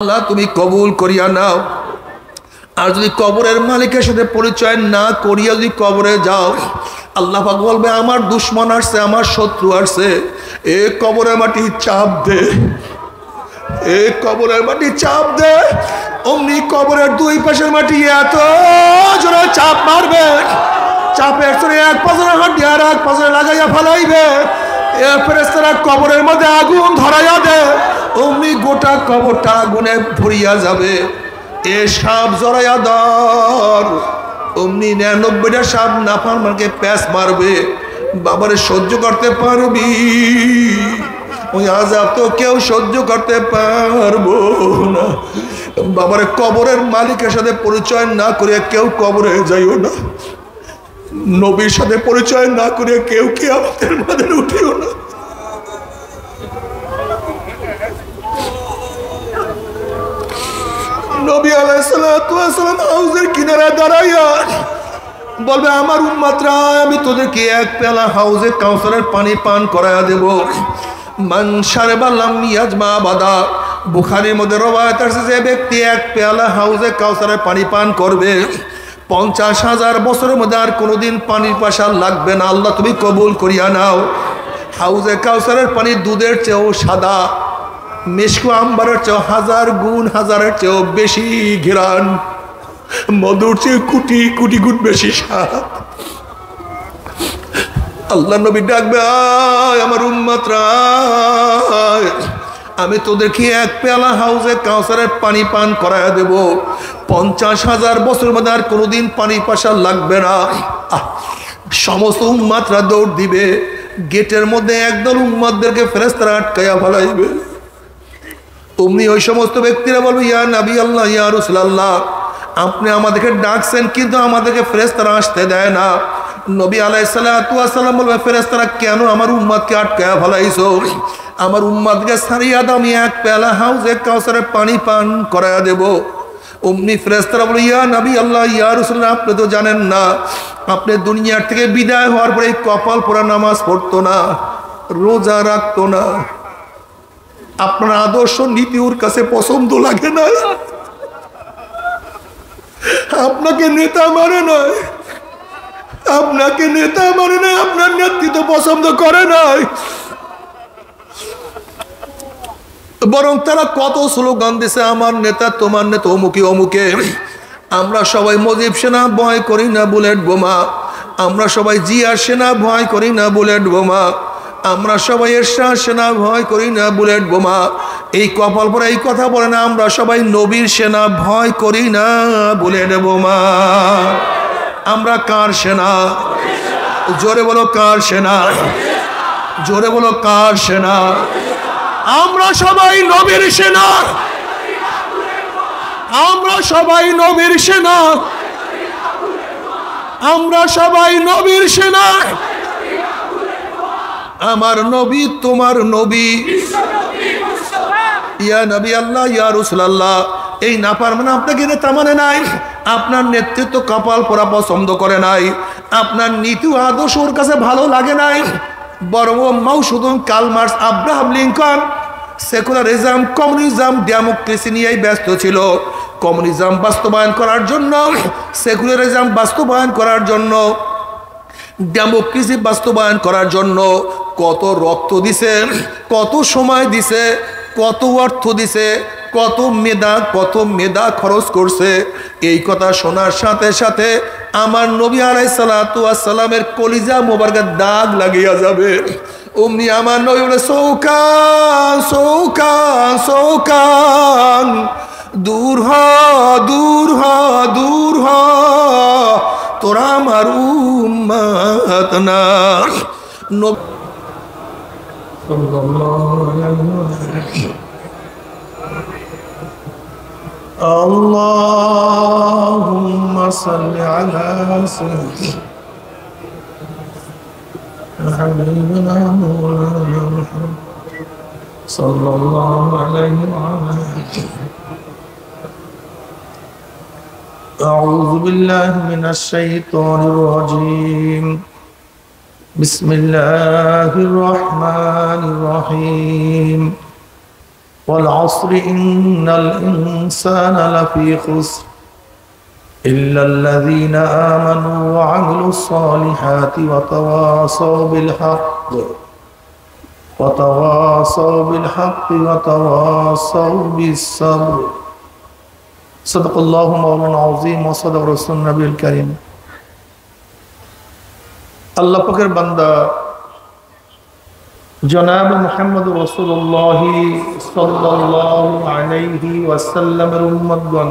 আল্লাহ তুমি কবুল করিয়া নাও। আর যদি কবরের মালিকের সাথে পরিচয় না করিয়া যদি কবরে যাও, আল্লাহ পাক বলবে আমার দুশ্মন আসছে, আমার শত্রু আসছে, এ কবরের মাটি চাপ দে, এ কবরের মাটি চাপ দে। অমনি কবরের দুই পাশের মাটি এত জোরে চাপ মারবে, চাপের সরে এক পাশে হাঁটি আর এক পাশে লাগাইয়া ফেলাইবে। এ ফেরেশতারা কবরের মধ্যে আগুন ধরাইয়া দে, অমনি গোটা কবরটা আগুনে ভরিয়া যাবে। এ সাপ জড়াইয়া ধর, অমনি 99টা সাপ নাফরমানকে প্যাঁচ মারবে। বাবারে সহ্য করতে পারবি? ওই আযাব তো কেউ সহ্য করতে পারবো না। বাবারে কবরের মালিকের সাথে পরিচয় না করে কেউ কবরে যাইও না, নবীর সাথে পরিচয় না করে কেউ কিয়ামতের মাঠে উঠিও না। নবী আলাইহিস সালাতু ওয়াস সালাম হাউজের কিনারে দাঁড়াইয়া বলবে আমার উম্মতরা, আমি তোদেরকে এক পেয়ালা হাউজে কাউসারের পানি পান করায়া দেব। মান শারবা লাম ইয়াজমা বাদা, বুখারীর মধ্যে রওয়ায়াত আছে যে ব্যক্তি এক পেয়ালা হাউজে কাউসারের পানি পান করবে 50,000 বছরের মধ্যে আর কোনোদিন পানির পাশা লাগবে না। আল্লাহ তুমি কবুল করিয়া নাও। হাউজে কাউসারের পানি দুধের চেয়েও সাদা, মিশকু আম্বারের চেয়েও 1000 গুণ, হাজারের চেয়েও বেশি ঘ্রাণ, মধুর চেয়ে কোটি কোটি গুণ বেশি স্বাদ। আল্লাহ নবী ডাকবে আয় আমার উম্মতরা, আমি তোদেরকে এক পেয়ালা হাউজে কাউসারের পানি পান করায়া দেব। 50,000 বছরের মধ্যে আর কোনোদিন পানি পাশা লাগবে না। সমস্ত উম্মতরা দৌড় দিবে, গেটের মধ্যে একদল উম্মতদেরকে ফেরেশতারা আটকাইয়া ফেলাইবে। অমনি ওই সমস্ত ব্যক্তিরা বলবে ইয়া নবী আল্লাহ, ইয়া রাসূলুল্লাহ, আপনি আমাদেরকে ডাকছেন কিন্তু আমাদেরকে ফেরেশতারা আসতে দেয় না। নবী আলাইহিস সালাতু ওয়াস সালাম বলবে ফেরেশতারা কেন আমার উম্মতকে আটকায়া ফেলাইছো? আমার উম্মতকে সারিয়া দাও, আমি এক পেয়ালা হাউজে কাউসারের পানি পান করায়া দেব। অমনি ফেরেশতারা বলে ইয়া নবী আল্লাহ, ইয়া রাসূলুল্লাহ, আপনি তো জানেন না, আপনি দুনিয়ার থেকে বিদায় হওয়ার পরে কপাল পোড়া নামাজ পড়তো না, রোজা রাখতো না, আপনার আদর্শ নীতি ওর কাছে পছন্দ লাগে না, আপনাকে নেতা মানে নয়, আপনাকে নেতা মানে নয়, আপনার নেতৃত্ব পছন্দ করে নাই। বরং তারা কত স্লোগান দিছে আমার নেতা তোমার নেতা অমুকে অমুকে। আমরা সবাই মুজিব সেনা ভয় করি না বুলেট বোমা, আমরা সবাই জিয়া সেনা ভয় করি না বুলেট বোমা, আমরা সবাই এরশাদ সেনা ভয় করি না বুলেট বোমা। এই কপাল পরে এই কথা বলে না আমরা সবাই নবীর সেনা ভয় করি না বুলেট বোমা। আমরা কার সেনা? জোরে বলো কার সেনা? জোরে বলো কার সেনা? আমরা সবাই নবীর সেনা, আমরা সবাই নবীর সেনা, আমরা সবাই নবীর সেনা। আমার নবী তোমার নবী, ইয়া নবী আল্লাহ, ইয়া রাসূলুল্লাহ। এই নাফরমান আপনাকে নেতা মানে নাই, আপনার নেতৃত্ব কপাল পোড়া পছন্দ করে নাই, আপনার নীতি আদর্শ ওর কাছে ভালো লাগে নাই। বরং Mao Tse tung Karl Marx, Abraham Lincoln secularism, communism, democracy নিয়েই ব্যস্ত ছিল। কমিউনিজম বাস্তবায়ন করার জন্য, সেকুলারিজম বাস্তবায়ন করার জন্য, ডেমোক্রেসি বাস্তবায়ন করার জন্য কত রক্ত দিছে, কত সময় দিছে, কত অর্থ দিছে, কত মেধা খরচ করছে। এই কথা শোনার সাথে সাথে আমার নবী আলাইহিস সালাতু ওয়াস সালামের কলিজা মোবারকের দাগ লাগিয়া যাবে। অমনি আমার নবী বলে সৌকান সৌকান সৌকান, দূর হ দূর হ দূর হ, তোরা আমার উম্মত না। اللهم صل على سيدنا حبيبنا مولانا محمد صلى الله عليه وعلى آله. أعوذ بالله من الشيطان الرجيم. بسم الله الرحمن الرحيم. والعصر إن الإنسان لفي خسر إلا الذين آمنوا وعملوا الصالحات وتواصوا بالحق وتواصوا بالصبر صدق الله مولانا العظيم وصدق رسول النبي الكريم আল্লাহ পাকের বান্দা জনাব মুহাম্মদ রাসূলুল্লাহ সাল্লাল্লাহু আলাইহি ওয়াসাল্লামের উম্মতগণ,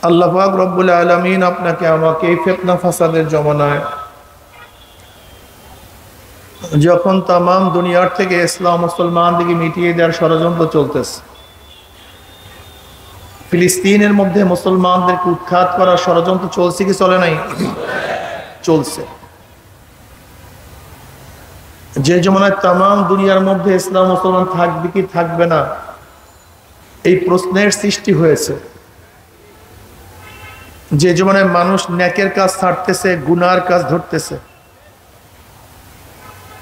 আল্লাহ পাক রব্বুল আলামিন আপনাকে আমাকে এই ফিতনা ফাসাদের জমানায় যখন তাম দুনিয়ার থেকে ইসলাম মুসলমানদেরকে মিটিয়ে দেওয়ার ষড়যন্ত্র চলতেছে, ফিলিস্তিনের মধ্যে মুসলমানদেরকে উৎখাত করার ষড়যন্ত্র চলছে কি চলে নাই? চলছে। যে জমানায় তাম দুনিয়ার মধ্যে ইসলাম মুসলমান থাকবে কি থাকবে না এই প্রশ্নের সৃষ্টি হয়েছে, যে জমানায় মানুষ নেকের কাজ ছাড়তেছে, গুনার কাজ ধরতেছে,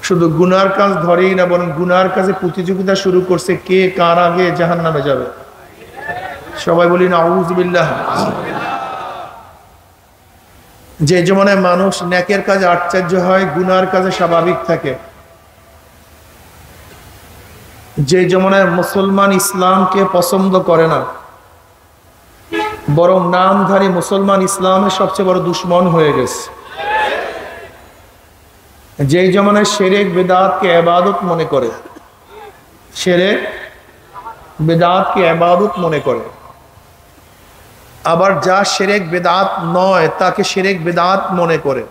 শুধু গুনার কাজ ধরেই না বরং গুনার কাজে প্রতিযোগিতা শুরু করছে কে কার আগে জাহান্নামে যাবে। সবাই বলি না আউযু বিল্লাহ। যে জমানায় মানুষ নেকের কাজে আশ্চর্য হয়, গুনার কাজে স্বাভাবিক থাকে, যে জমানায় মুসলমান ইসলামকে পছন্দ করে না বরং নামধারী মুসলমান ইসলামের সবচেয়ে বড় দুশ্মন হয়ে গেছে, যে জমানায় শিরক বিদআতকে ইবাদত মনে করে, শিরক বিদআতকে ইবাদত মনে করে, আবার যা শিরক বিদআত নয় তাকে শিরক বিদআত মনে করে,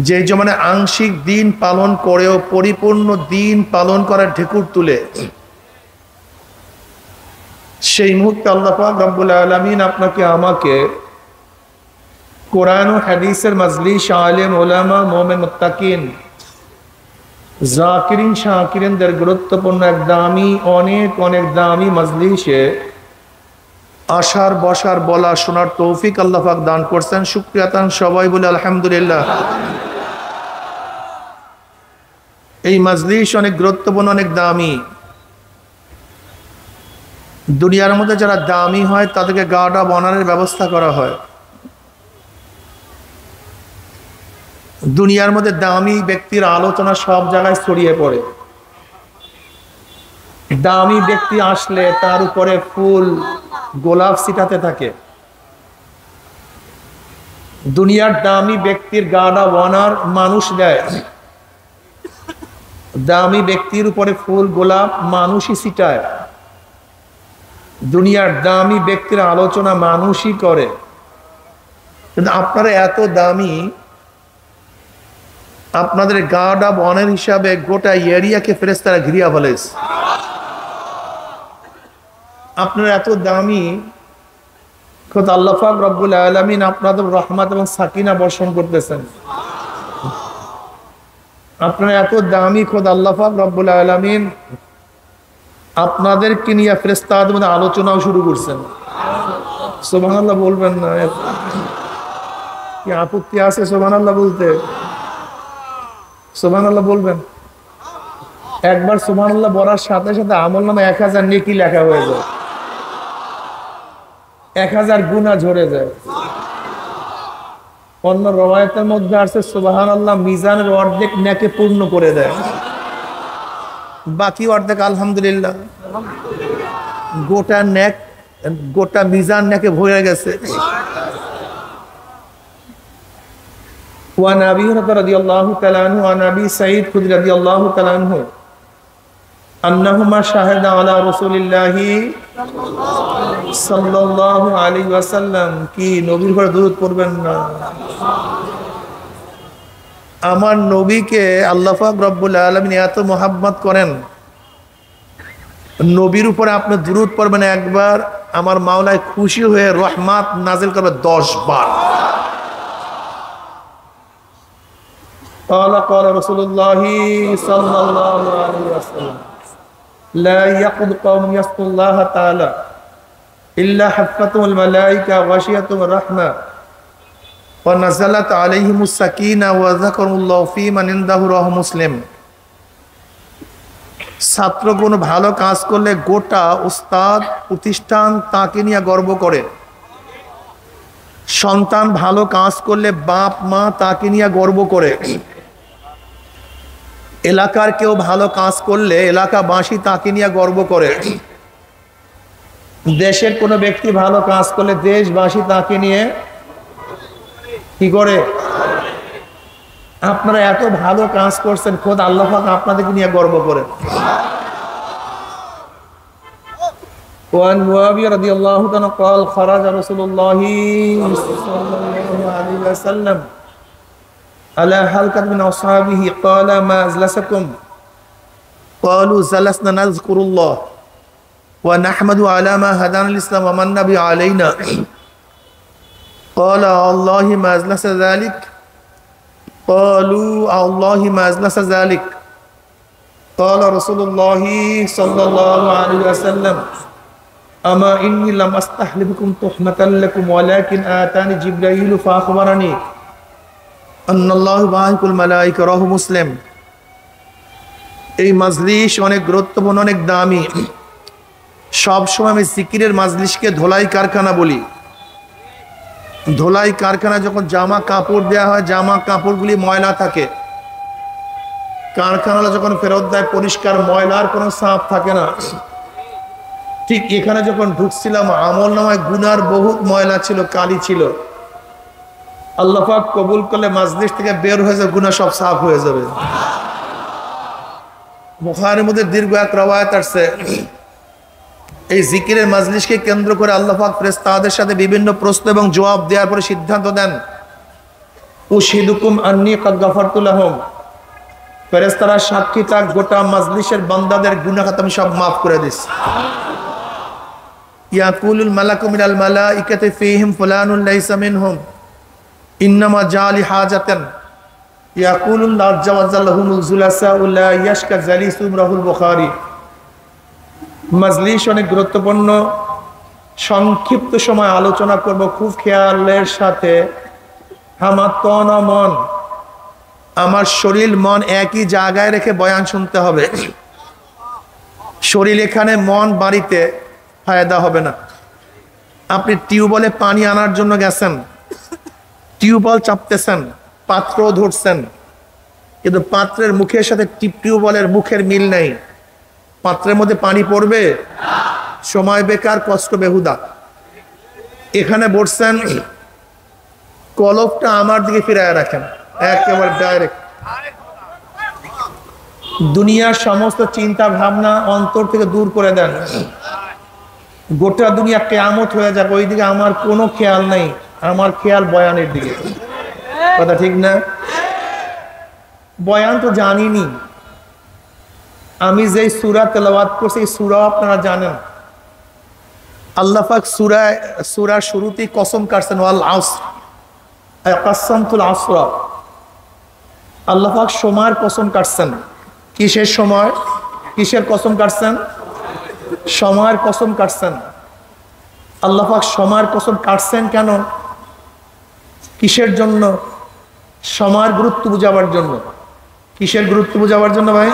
যে জমানায় আংশিক দিন পালন করেও পরিপূর্ণ দিন পালন করার ঢেকুর তুলে, সেই মুহূর্তে আল্লাহ পাক রব্বুল আলামিন আপনাকে আমাকে কোরআন ও হাদিসের মাজলিস, আলেম ওলামা, মুমিন মুত্তাকিন, জাকিরিন শাকিরিনদের গুরুত্বপূর্ণ এক দামি অনেক দামি মাজলিসে আসার, বসার, বলা, শোনার তৌফিক আল্লাহ পাক দান করছেন। শুকরিয়া তান সবাই বলে আলহামদুলিল্লাহ। এই মাজলিস অনেক গুরুত্বপূর্ণ, অনেক দামি। দুনিয়ার মধ্যে যারা দামি হয় তাদেরকে গার্ডা বানানোর ব্যবস্থা করা হয়। দুনিয়ার মধ্যে দামি ব্যক্তির আলোচনা সব জায়গায় ছড়িয়ে পড়ে। দামি ব্যক্তি আসলে তার উপরে ফুল গোলাপ ছিটাতে থাকে। দুনিয়ার দামি ব্যক্তির গার্ডা বানার মানুষ দেয়, দামি ব্যক্তির উপরে ফুল গোলাপ মানুষই ছিটায়। দুনিয়ার দামি ব্যক্তির আলোচনা মানুষই করে। কিন্তু আপনারা এত দামি, আপনাদের গার্ড অব অনার হিসাবে গোটা এরিয়াকে ফেরেশতারা ঘিরিয়া ফেলেছে। আপনারা এত দামি, খোদ আল্লাহ পাক রব্বুল আলামিন আপনাদের রহমত এবং সাকিনা বর্ষণ করতেছেন। আপনারা এত দামি, খোদ আল্লাহ পাক রব্বুল আলামিন আপনাদেরকে নিয়ে ফেরেশতাদের মধ্যে আলোচনাও শুরু করছেন। সুবহানাল্লাহ বলবেন না? কি আপত্তি আছে সুবহানাল্লাহ বলতে? সুবহানাল্লাহ বলবেন। একবার সুবহানাল্লাহ বলার সাথে সাথে আমলনামায় 1000 নেকি লেখা হয়ে যায়, 1000 গুনাহ ঝরে যায়। অন্য রওয়ায়াতের মধ্যে আছে সুবহানাল্লাহ মিজানের অর্ধেক নেকে পূর্ণ করে দেয়, বাকি অর্ধেক আলহামদুলিল্লাহ। গোটা মিজান নেকে ভরে গেছে। وعن أبي هريرة رضي الله تعالى عنه وعن أبي سعيد الخدري رضي الله تعالى عنه أنهما شهدا على رسول الله صلى الله عليه وسلم কি নবীর উপর দরুদ পড়বেন না? আমার নবীকে আল্লাহ পাক রব্বুল আলামিন এত মোহাব্বত করেন, নবীর উপরে আপনি দরুদ পড়বেন একবার, আমার মাওলায় খুশি হয়ে রহমত নাজিল করবে 10 বার। قال رسول الله صلى الله عليه وسلم لا يقض قوم يذكر الله تعالى إلا حفتهم الملائكة وغشيتهم الرحمة ونزلت عليهم السكينة وذكروا الله في من عنده رواه مسلم। ছাত্র কোনো ভালো কাজ করলে গোটা উস্তাদ প্রতিষ্ঠান তাকে নিয়ে গর্ব করে। সন্তান ভালো কাজ করলে বাপ মা তাকে নিয়ে গর্ব করে। এলাকার কেউ ভালো কাজ করলে এলাকাবাসী তাকে নিয়ে গর্ব করে। দেশের কোনো ব্যক্তি ভালো কাজ করলে দেশবাসী তাকে নিয়ে কি করে? আপনারা এত ভালো কাজ করছেন, খোদ আল্লাহ পাক আপনাদেরকে নিয়ে গর্ব করেন। وعن معاوية رضي الله عنه قال خرج رسول الله صلى الله عليه وسلم على حلقة من أصحابه قال ما أجلسكم قالوا جلسنا نذكر الله ونحمد على ما هدانا الإسلام ومن به علينا قال الله ما أجلس ذلك قالوا الله ما أجلس ذلك قال رسول الله صلى الله عليه وسلم أما إني لم أستحلفكم تحمة لكم ولكن آتاني جبريل فأخبرني أن الله باعث الملائكة رواه مسلم। এই মাজলিস অনেক গুরুত্বপূর্ণ, অনেক দামি। সব সময় আমি জিকিরের মাজলিসকে ধোলাই কারখানা বলি। ধোলাই কারখানা যখন জামা কাপড় দেওয়া হয়, জামা কাপড়গুলি ময়লা থাকে, কারখানালা যখন ফেরত দেয় পরিষ্কার, ময়লার কোনো ছাপ থাকে না। ঠিক এখানে যখন ঢুকছিলাম আমল নামায় গুনার বহুত ময়লা ছিল, কালি ছিল। আল্লাহ পাক কবুল করলে মাজলিস থেকে বের হয়ে যাবে, গুনাহ সব সাফ হয়ে যাবে। বুখারীর মধ্যে দীর্ঘ এক রওয়ায়াত আছে, এই জিকিরের মাজলিসকে কেন্দ্র করে আল্লাহ পাক ফেরেশতাদের সাথে বিভিন্ন প্রশ্ন এবং জবাব দেওয়ার পরে সিদ্ধান্ত দেন, উশহিদুকুম আন্নী কাদ গাফারতু লাহুম। ফেরেশতারা সাক্ষী থাক, গোটা মাজলিসের বান্দাদের গুনাহ আমি সব মাফ করে দিচ্ছি। ইয়াকুলুল মালাকু মিনাল মালাইকাতি ফীহিম ফুলানুন লাইসা মিনহুম ইন্নামা জালি হাজাতান ইয়াকুলুন লাজাওয়াজাল্লাহুমুল জুলাসা লা ইয়াশকা জালিসুম রাহুল বুখারী। মাজলিস অনেক গুরুত্বপূর্ণ। সংক্ষিপ্ত সময় আলোচনা করব, খুব খেয়ালের সাথে। আমার তন মন, আমার শরীর মন একই জায়গায় রেখে বয়ান শুনতে হবে। শরীর এখানে, মন বাড়িতে, ফায়দা হবে না। আপনি টিউবওয়েলে পানি আনার জন্য গেছেন, টিউবওয়েল চাপতেছেন, পাত্র ধরছেন, কিন্তু পাত্রের মুখের সাথে টিউবওয়েলের মুখের মিল নেই, পাত্রের মধ্যে পানি পড়বে? সময় বেকার, কষ্ট বেহুদা। এখানে বসছেন, কলপটা আমার দিকে ফিরায় রাখেন, একেবারে ডাইরেক্ট। দুনিয়ার সমস্ত চিন্তা ভাবনা অন্তর থেকে দূর করে দেন। গোটা দুনিয়া কিয়ামত হয়ে যাবে, ওই দিকে আমার কোনো খেয়াল নেই, আমার খেয়াল বয়ানের দিকে। কথা ঠিক না? বয়ান তো জানিনি। আমি যে সূরা তেলাওয়াত করছি, এই সূরা আপনারা জানেন। আল্লাহ পাক সূরার শুরুতেই কসম কাটছেন, ওয়াল আসর, কাসামতুল আসর। আল্লাহ পাক সময়ের কসম কাটছেন। কিসের সময়? কিসের কসম কাটছেন? সময়ের কসম কাটছেন। আল্লাহ পাক সময়ের কসম কাটছেন কেন? কিসের জন্য? সময়ের গুরুত্ব বুঝাবার জন্য। কিসের গুরুত্ব বুঝাবার জন্য ভাই?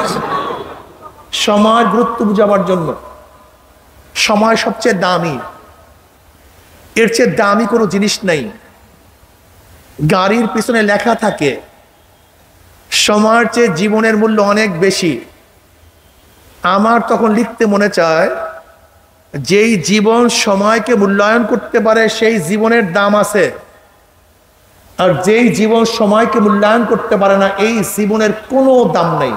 সময়ের গুরুত্ব বুঝাবার জন্য। সময় সবচেয়ে দামি, এর চেয়ে দামি কোনো জিনিস নেই। গাড়ির পিছনে লেখা থাকে সময়ের চেয়ে জীবনের মূল্য অনেক বেশি। আমার তখন লিখতে মনে চায়, যেই জীবন সময়কে মূল্যায়ন করতে পারে সেই জীবনের দাম আছে, আর যেই জীবন সময়কে মূল্যায়ন করতে পারে না এই জীবনের কোনো দাম নেই।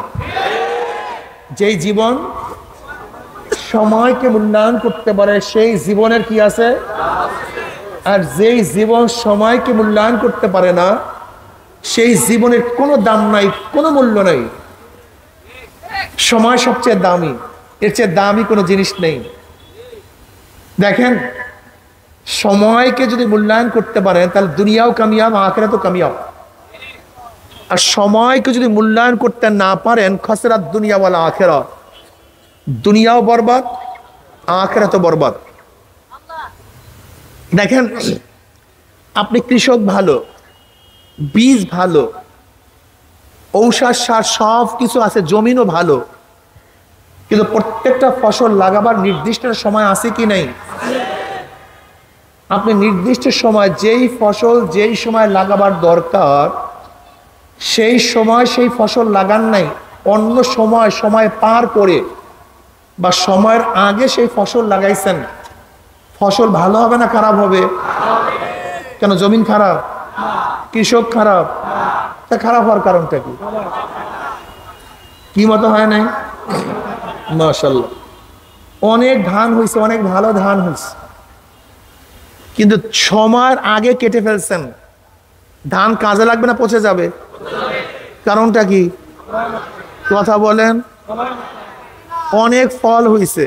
যেই জীবন সময়কে মূল্যায়ন করতে পারে সেই জীবনের কি আছে, আর যেই জীবন সময়কে মূল্যায়ন করতে পারে না সেই জীবনের কোনো দাম নাই, কোনো মূল্য নাই। সময় সবচেয়ে দামি, এর চেয়ে দামি কোনো জিনিস নেই। দেখেন, সময়কে যদি মূল্যায়ন করতে পারেন তাহলে দুনিয়াও কামিয়াব, আখিরাতও কামিয়াব। আর সময়কে যদি মূল্যায়ন করতে না পারেন, খাসরাত দুনিয়া ওয়াল আখিরাত, দুনিয়াও বরবাদ, আখিরাতও বরবাদ। দেখেন, আপনি কৃষক ভালো, বীজ ভালো, ঔষধ সার সব কিছু আছে, জমিনও ভালো, কিন্তু প্রত্যেকটা ফসল লাগাবার নির্দিষ্ট সময় আছে কি নাই? আপনি নির্দিষ্ট সময় যেই ফসল যেই সময় লাগাবার দরকার সেই সময় সেই ফসল লাগান নাই, অন্য সময় পার করে বা সময়ের আগে সেই ফসল লাগাইছেন, ফসল ভালো হবে না খারাপ হবে? কেন? জমিন খারাপ, কৃষক খারাপ, তা খারাপ হওয়ার কারণটা কি? কি মতো হয় নাই? মাশাআল্লাহ, অনেক ধান হয়েছে, অনেক ভালো ধান হয়েছে, কিন্তু সময়ের আগে কেটে ফেলছেন, ধান কাজে লাগবে না পচে যাবে? কারণটা কি? কথা বলেন। অনেক ফল হয়েছে,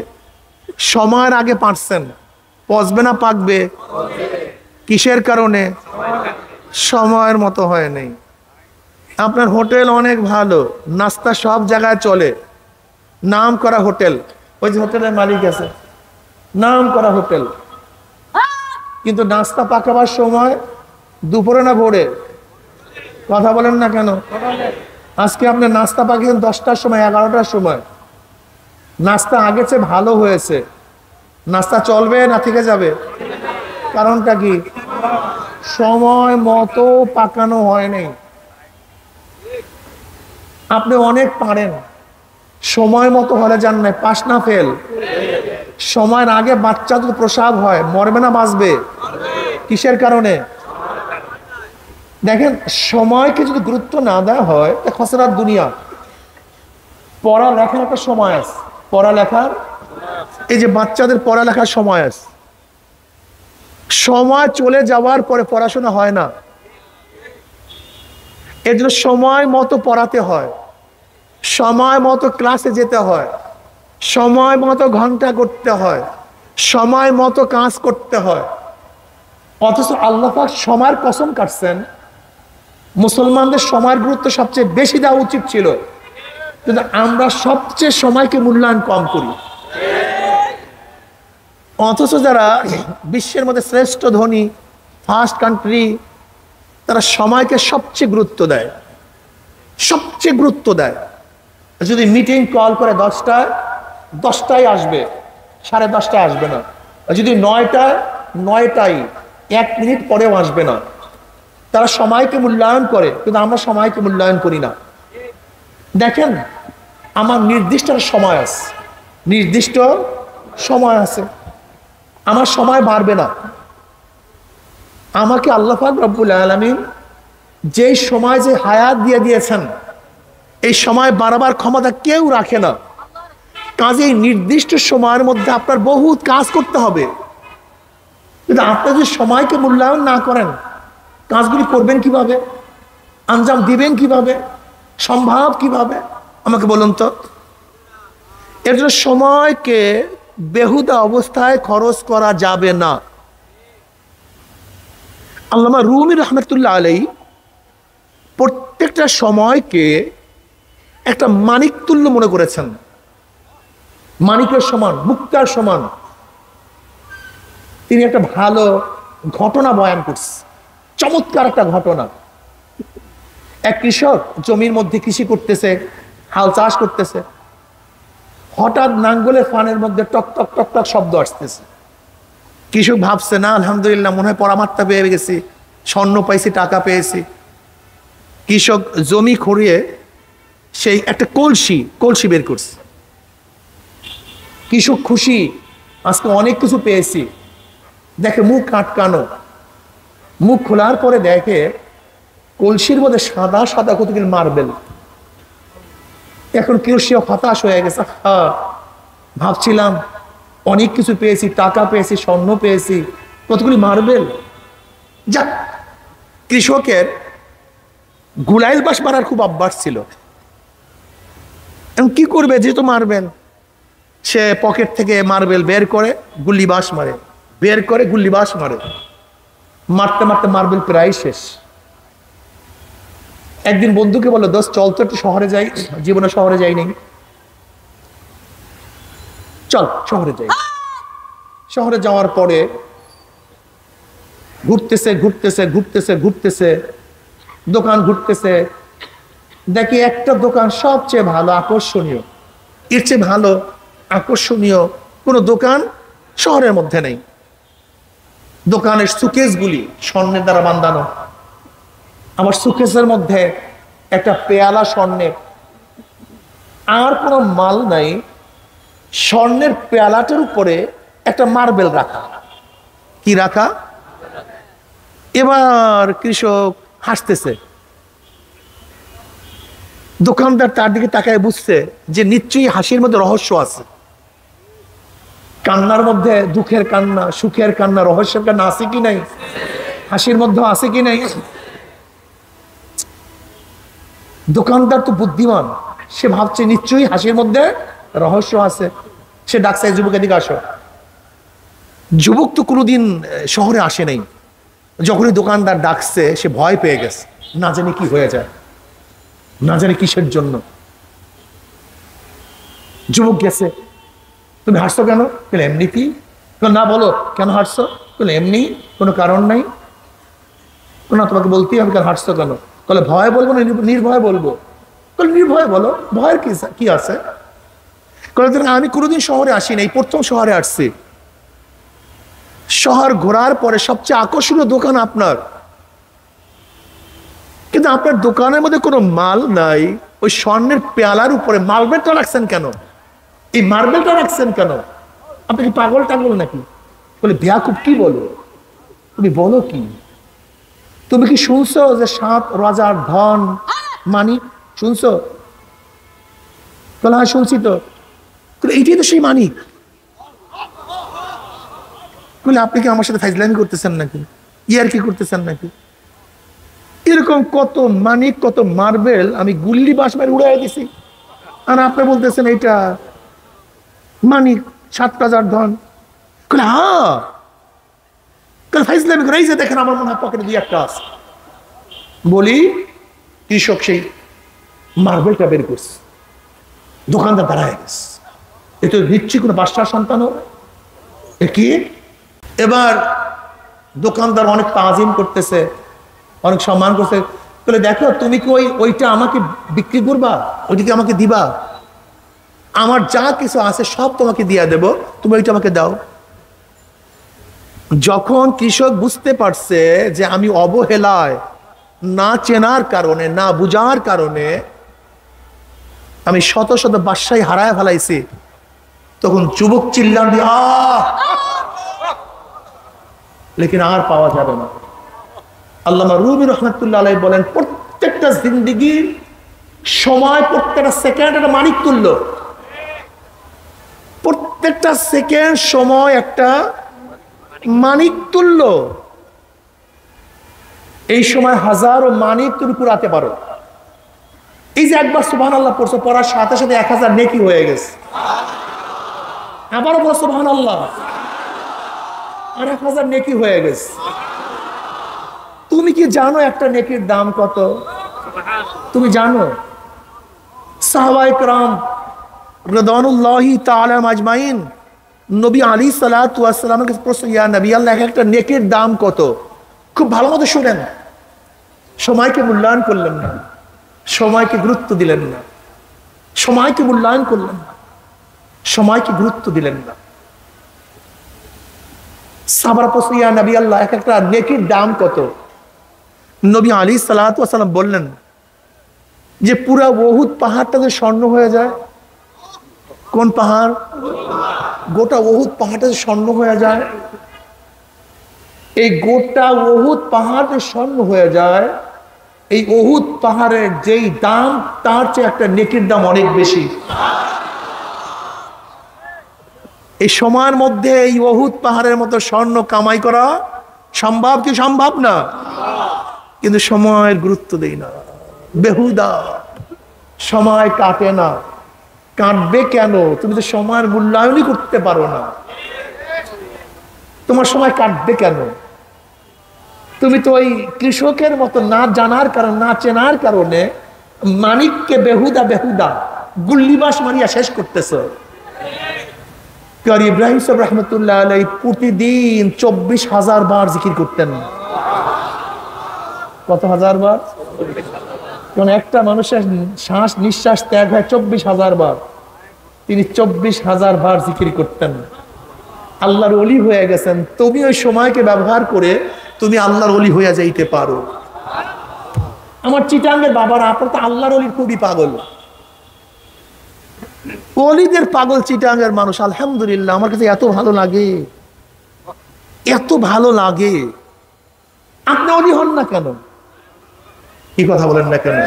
সময়ের আগে পারছেন, পচবে না পাকবে? কিসের কারণে? সময়ের মতো হয় নাই। আপনার হোটেল অনেক ভালো, নাস্তা সব জায়গায় চলে, নাম করা হোটেল, ওই যে হোটেলের মালিক আছে, নাম করা হোটেল, কিন্তু নাস্তা পাকাবার সময় দুপুরে না ভোরে? কথা বলেন না কেন? আজকে আপনি নাস্তা পাকিয়েছেন 10টার সময়, 11টার সময়, নাস্তা আগে চেয়ে ভালো হয়েছে, নাস্তা চলবে না থেকে যাবে? কারণটা কি? সময় মতো পাকানো হয় নাই। আপনি অনেক পারেন, সময় মতো হলে যান নাই, পাস না ফেল? সময়ের আগে বাচ্চা যদি প্রসাব হয়, মরবে না বাঁচবে? কিসের কারণে? দেখেন, সময়কে যদি গুরুত্ব না দেওয়া হয়, খসরার দুনিয়া। পড়ালেখার একটা সময় আছে, পড়ালেখার, এই যে বাচ্চাদের পড়ালেখার সময় আছে, সময় চলে যাওয়ার পরে পড়াশোনা হয় না, এর জন্য সময় মতো পড়াতে হয়, সময় মতো ক্লাসে যেতে হয়, সময় মতো ঘন্টা করতে হয়, সময় মতো কাজ করতে হয়। অথচ আল্লাহ পাক সময়ের কসম কাটছেন, মুসলমানদের সময়ের গুরুত্ব সবচেয়ে বেশি দেওয়া উচিত ছিল, কিন্তু আমরা সবচেয়ে সময়কে মূল্যায়ন কম করি। অথচ যারা বিশ্বের মধ্যে শ্রেষ্ঠ ধনী, ফার্স্ট কান্ট্রি, তারা সময়কে সবচেয়ে গুরুত্ব দেয়, সবচেয়ে গুরুত্ব দেয়। যদি মিটিং কল করে 10টায়, 10টায় আসবে, 10:30টায় আসবে না। যদি 9টায়, 9টায়, 1 মিনিট পরেও আসবে না। তারা সময়কে মূল্যায়ন করে, কিন্তু আমরা সময়কে মূল্যায়ন করি না। দেখেন, আমার নির্দিষ্ট সময় আছে, নির্দিষ্ট সময় আছে, আমার সময় বাড়বে না। আমাকে আল্লাহ পাক রব্বুল আলামিন যেই সময় যে হায়াত দিয়ে দিয়েছেন, এই সময় বাড়াবার ক্ষমতা কেউ রাখে না। কাজেই নির্দিষ্ট সময়ের মধ্যে আপনার বহুত কাজ করতে হবে, কিন্তু আপনি যদি সময়কে মূল্যায়ন না করেন, কাজগুলি করবেন কিভাবে? আঞ্জাম দিবেন কিভাবে? সম্ভব কিভাবে? আমাকে বলুন তো। এর জন্য সময়কে বেহুদা অবস্থায় খরচ করা যাবে না। আল্লামা রুমি রহমতুল্লাহ আলাইহি প্রত্যেকটা সময়কে একটা মানিক তুল্য মনে করেছেন, মানিকের সমান, মুক্তার সমান। তিনি একটা ভালো ঘটনা বয়ান করছেন, চমৎকার একটা ঘটনা। এক কৃষক জমির মধ্যে কৃষি করতেছে, হাল চাষ করতেছে, হঠাৎ নাঙ্গলের ফানের মধ্যে টক টক টক টক শব্দ আসতেছে। কৃষক ভাবছে, না আলহামদুলিল্লাহ, মনে হয় পরামাত্রা পেয়ে গেছি, স্বর্ণ পাইছি, টাকা পেয়েছি। কৃষক জমি খড়িয়ে সেই একটা কলসি বের করছে। কৃষক খুশি, আজকে অনেক কিছু পেয়েছি। দেখে মুখ আটকানো, মুখ খোলার পরে দেখে কলসির মধ্যে সাদা সাদা কতগুলি মার্বেল। এখন কৃষক হতাশ হয়ে গেছে, ভাবছিলাম অনেক কিছু পেয়েছি, টাকা পেয়েছি, স্বর্ণ পেয়েছি, কতগুলি মার্বেল। যাক, কৃষকের গুলাইল বাস মারার খুব অভ্যাস ছিল। এখন কি করবে, যেহেতু মার্বেল, সে পকেট থেকে মার্বেল বের করে গুল্লি বাস মারে, বের করে গুল্লি বাস মারে, মারতে মারতে মার্বেল প্রায় শেষ। একদিন বন্ধুকে বললো, দোস্ত চল তো একটু শহরে যাই, জীবনে শহরে যাই নাই, চল শহরে যাই। শহরে যাওয়ার পরে ঘুরতেছে ঘুরতেছে ঘুরতেছে ঘুরতেছে, দোকান ঘুরতেছে, দেখি একটা দোকান সবচেয়ে ভালো, আকর্ষণীয়, এর চেয়ে ভালো আকর্ষণীয় কোনো দোকান শহরের মধ্যে নেই। দোকানের সুকেসগুলি স্বর্ণের দ্বারা বাঁধানো, আমার সুকেসের মধ্যে একটা পেয়ালা স্বর্ণের, আর কোনো মাল নাই, স্বর্ণের পেয়ালাটার উপরে একটা মার্বেল রাখা। কি রাখা? এবার কৃষক হাসতেছে, দোকানদার তার দিকে তাকায় বুঝছে যে নিশ্চয়ই হাসির মধ্যে রহস্য আছে। কান্নার মধ্যে দুঃখের কান্না, সুখের কান্না, রহস্যের কান্না আছে কি নাই? হাসির মধ্যে আছে কি নাই? দোকানদার তো বুদ্ধিমান, সে ভাবছে নিশ্চয়ই হাসির মধ্যে রহস্য আছে। সে ডাকছে, যুবকের দিকে আসো। যুবক তো কোনোদিন শহরে আসে নাই, যখনই দোকানদার ডাকছে সে ভয় পেয়ে গেছে, না জানি কি হয়ে যায়, না জানি কিসের জন্য। যুবক গেছে, তুমি হাসছো কেন? বলে এমনিতেই। না, বলো কেন হাসছো? বলে এমনি, কোনো কারণ নাই। না, তোমাকে বলতেই হবে কেন হাসছো কেন? বলে ভয় বলবো না নির্ভয় বলবো? বলে নির্ভয় বলো, ভয়ের কি আছে? আমি কোনোদিন শহরে আসি নাই, প্রথম শহরে আসছি। শহর ঘোরার পরে সবচেয়ে আকর্ষণীয় দোকান আপনার, কিন্তু আপনার দোকানের মধ্যে কোনো মাল নাই। ওই স্বর্ণের পেয়ালার উপরে মার্বেলটা রাখছেন কেন? এই মার্বেলটা রাখছেন কেন? আপনি কি পাগল টাগল নাকি? বলে বেয়াকুব, কি বলো তুমি? বলো কি? তুমি কি শুনছো যে 7 রাজার ধন মানিক শুনছো? বলে হ্যাঁ শুনছি তো। এইটাই তো সেই মানিক। বলে আপনি কি আমার সাথে ফাইজলামি করতেছেন নাকি? ইয়ার কি করতেছেন নাকি? এরকম কত মানিক, কত মার্বেল আমি গুল্লি বাস মেরে উড়াই দিছি, আর আপনি বলতেছেন এইটা মানিক, 7 রাজার ধন। হ্যাঁ, ফাইজলামি করে। এই যে দেখেন, আমার মনে হয় পকেটে 2-1টা আছে। বলি কৃষক সেই মার্বেলটা বের করছে, দোকানদার দাঁড়ায় গেছে, এ তো নিশ্চয়ই কোনো বাদশার সন্তান হবে। এ কি? এবার দোকানদার অনেক তাজিম করতেছে, অনেক সম্মান করছে। বলে দেখো, তুমি কি ওইটা আমাকে বিক্রি করবা? ওইটাকে আমাকে দিবা? আমার যা কিছু আছে সব তোমাকে দিয়ে দেব, তুমি ওইটা আমাকে দাও। যখন কৃষক বুঝতে পারছে যে আমি অবহেলায়, না চেনার কারণে, না বুঝার কারণে আমি শত শত বাদশাহী হারায় ফেলাইছি, তখন যুবক চিল্লান দিয়ে লেকিন আর পাওয়া যাবে না। আল্লামা রুমি রহমতুল্লাহ আলাইহি বলেন, প্রত্যেকটা জিন্দেগির সময়, প্রত্যেকটা সেকেন্ড একটা মানিক তুল্য। প্রত্যেকটা সেকেন্ড সময় একটা মানিক তুল্য। এই সময় হাজারো মানিক তুমি কুড়াতে পারো। এই যে একবার সুবহানাল্লাহ পড়ছো, পড়ার সাথে সাথে 1000 নেকি হয়ে গেছে। আবারও বলো সুবহানাল্লাহ, আর 1000 নেকি হয়ে গেছে। তুমি কি জানো একটা নেকির দাম কত? তুমি জানো? সাহাবায়ে কেরাম রাদিয়াল্লাহু তাআলা আজমাইন নবী আলাইহিস সালাতু ওয়াস সালামের কাছে প্রশ্ন, ইয়া নবী আল্লাহ, একটা নেকির দাম কত? খুব ভালো মতো শুনেন। সময়কে মূল্যায়ন করলেন না, সময়কে গুরুত্ব দিলেন না, সময়কে মূল্যায়ন করলেন না, সময়কে গুরুত্ব দিলেন না। সাহাবারা প্রশ্ন, ইয়া নবী আল্লাহ, একটা নেকির দাম কত? নবী আলাইহিস সালাতু ওয়াস সালাম বললেন যে পুরা উহুদ পাহাড়টা যে স্বর্ণ হয়ে যায়। কোন পাহাড়? গোটা উহুদ পাহাড়টা যে স্বর্ণ হয়ে যায়। এই গোটা উহুদ পাহাড় যে স্বর্ণ হয়ে যায়, এই উহুদ পাহাড়ের যেই দাম, তার চেয়ে একটা নেকির দাম অনেক বেশি। এই সময়ের মধ্যে এই উহুদ পাহাড়ের মতো স্বর্ণ কামাই করা সম্ভব কি সম্ভব না? কিন্তু সময়ের গুরুত্ব দেই না, বেহুদা। সময় কাটে না, কাটবে কেন? তুমি তো সময়ের মূল্যায়নই করতে পারো না। তোমার সময় কাটবে কেন? তুমি তো ওই কৃষকের মতো না জানার কারণে, না চেনার কারণে মানিককে বেহুদা বেহুদা গুল্লিবাস মারিয়া শেষ করতেছ। ইব্রাহিম সাহেব রহমতুল্লাহ আলাইহি প্রতিদিন 24,000 বার জিকির করতেন। কত হাজার বার? কারণ একটা মানুষের শ্বাস নিঃশ্বাস ত্যাগ হয় 24,000 বার। তিনি 24,000 বার জিকির করতেন। আল্লাহর ওলি হয়ে গেছেন, তুমি ওই সময়কে ব্যবহার করে তুমি আল্লাহর ওলি হয়ে যাইতে পারো। আমার চিটাঙ্গের বাবারা, আপনার তো আল্লাহর ওলির খুবই পাগল, ওলিদের পাগল চিটাঙ্গের মানুষ। আলহামদুলিল্লাহ, আমার কাছে এত ভালো লাগে, এত ভালো লাগে। আপনি ওলি হন না কেন? কি কথা বলেন না কেন?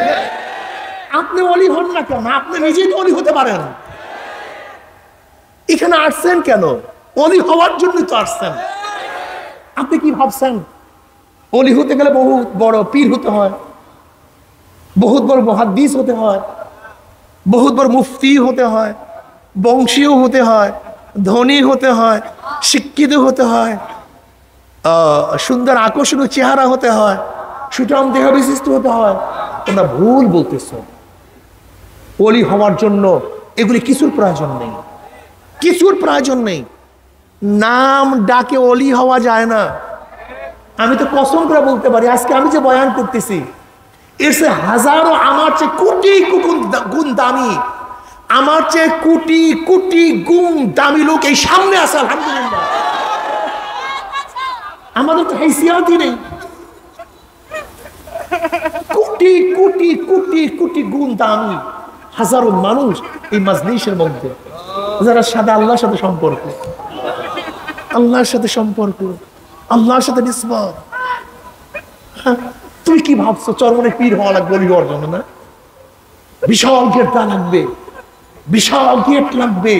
আপনি ওলি হন না কেন? আপনি নিজেই তো ওলি হতে পারেন। এখানে আসছেন কেন? ওলি হওয়ার জন্য তো আসছেন। আপনি কি ভাবছেন ওলি হতে গেলে বহুত বড় পীর হতে হয়, বহুত বড় মুহাদ্দিস হতে হয়, বহুত বড় মুফতি হতে হয়, বংশীয় হতে হয়, ধনী হতে হয়, শিক্ষিত হতে হয়, সুন্দর আকর্ষণীয় চেহারা হতে হয়, সুঠাম দেহ বিশিষ্ট হতে হয়? তোমরা ভুল বলতেছ। ওলি হওয়ার জন্য এগুলি কিছুর প্রয়োজন নেই, কিছুর প্রয়োজন নেই। নাম ডাকে ওলি হওয়া যায় না। আমি তো কসম করে বলতে পারি, আজকে আমি যে বয়ান করতেছি এর সে হাজারো, আমার চেয়ে কোটি গুণ দামি, আমার চেয়ে কোটি কোটি গুণ দামি লোক এই সামনে আছে। আলহামদুলিল্লাহ, আমাদের তো হাইসিয়াতই নেই। কোটি কোটি কোটি কোটি গুণ দামি হাজারো মানুষ এই মাজলিসের মধ্যে, যারা সাথে আল্লাহর সাথে সম্পর্ক, আল্লাহর সাথে সম্পর্ক, আল্লাহর সাথে নিসবত। তুমি কি ভাবছো চরমনে পীর হওয়া লাগবে ওলি হওয়ার জন্য? না, বিশাল গেট দেওয়া লাগবে, বিশাল গেট লাগবে,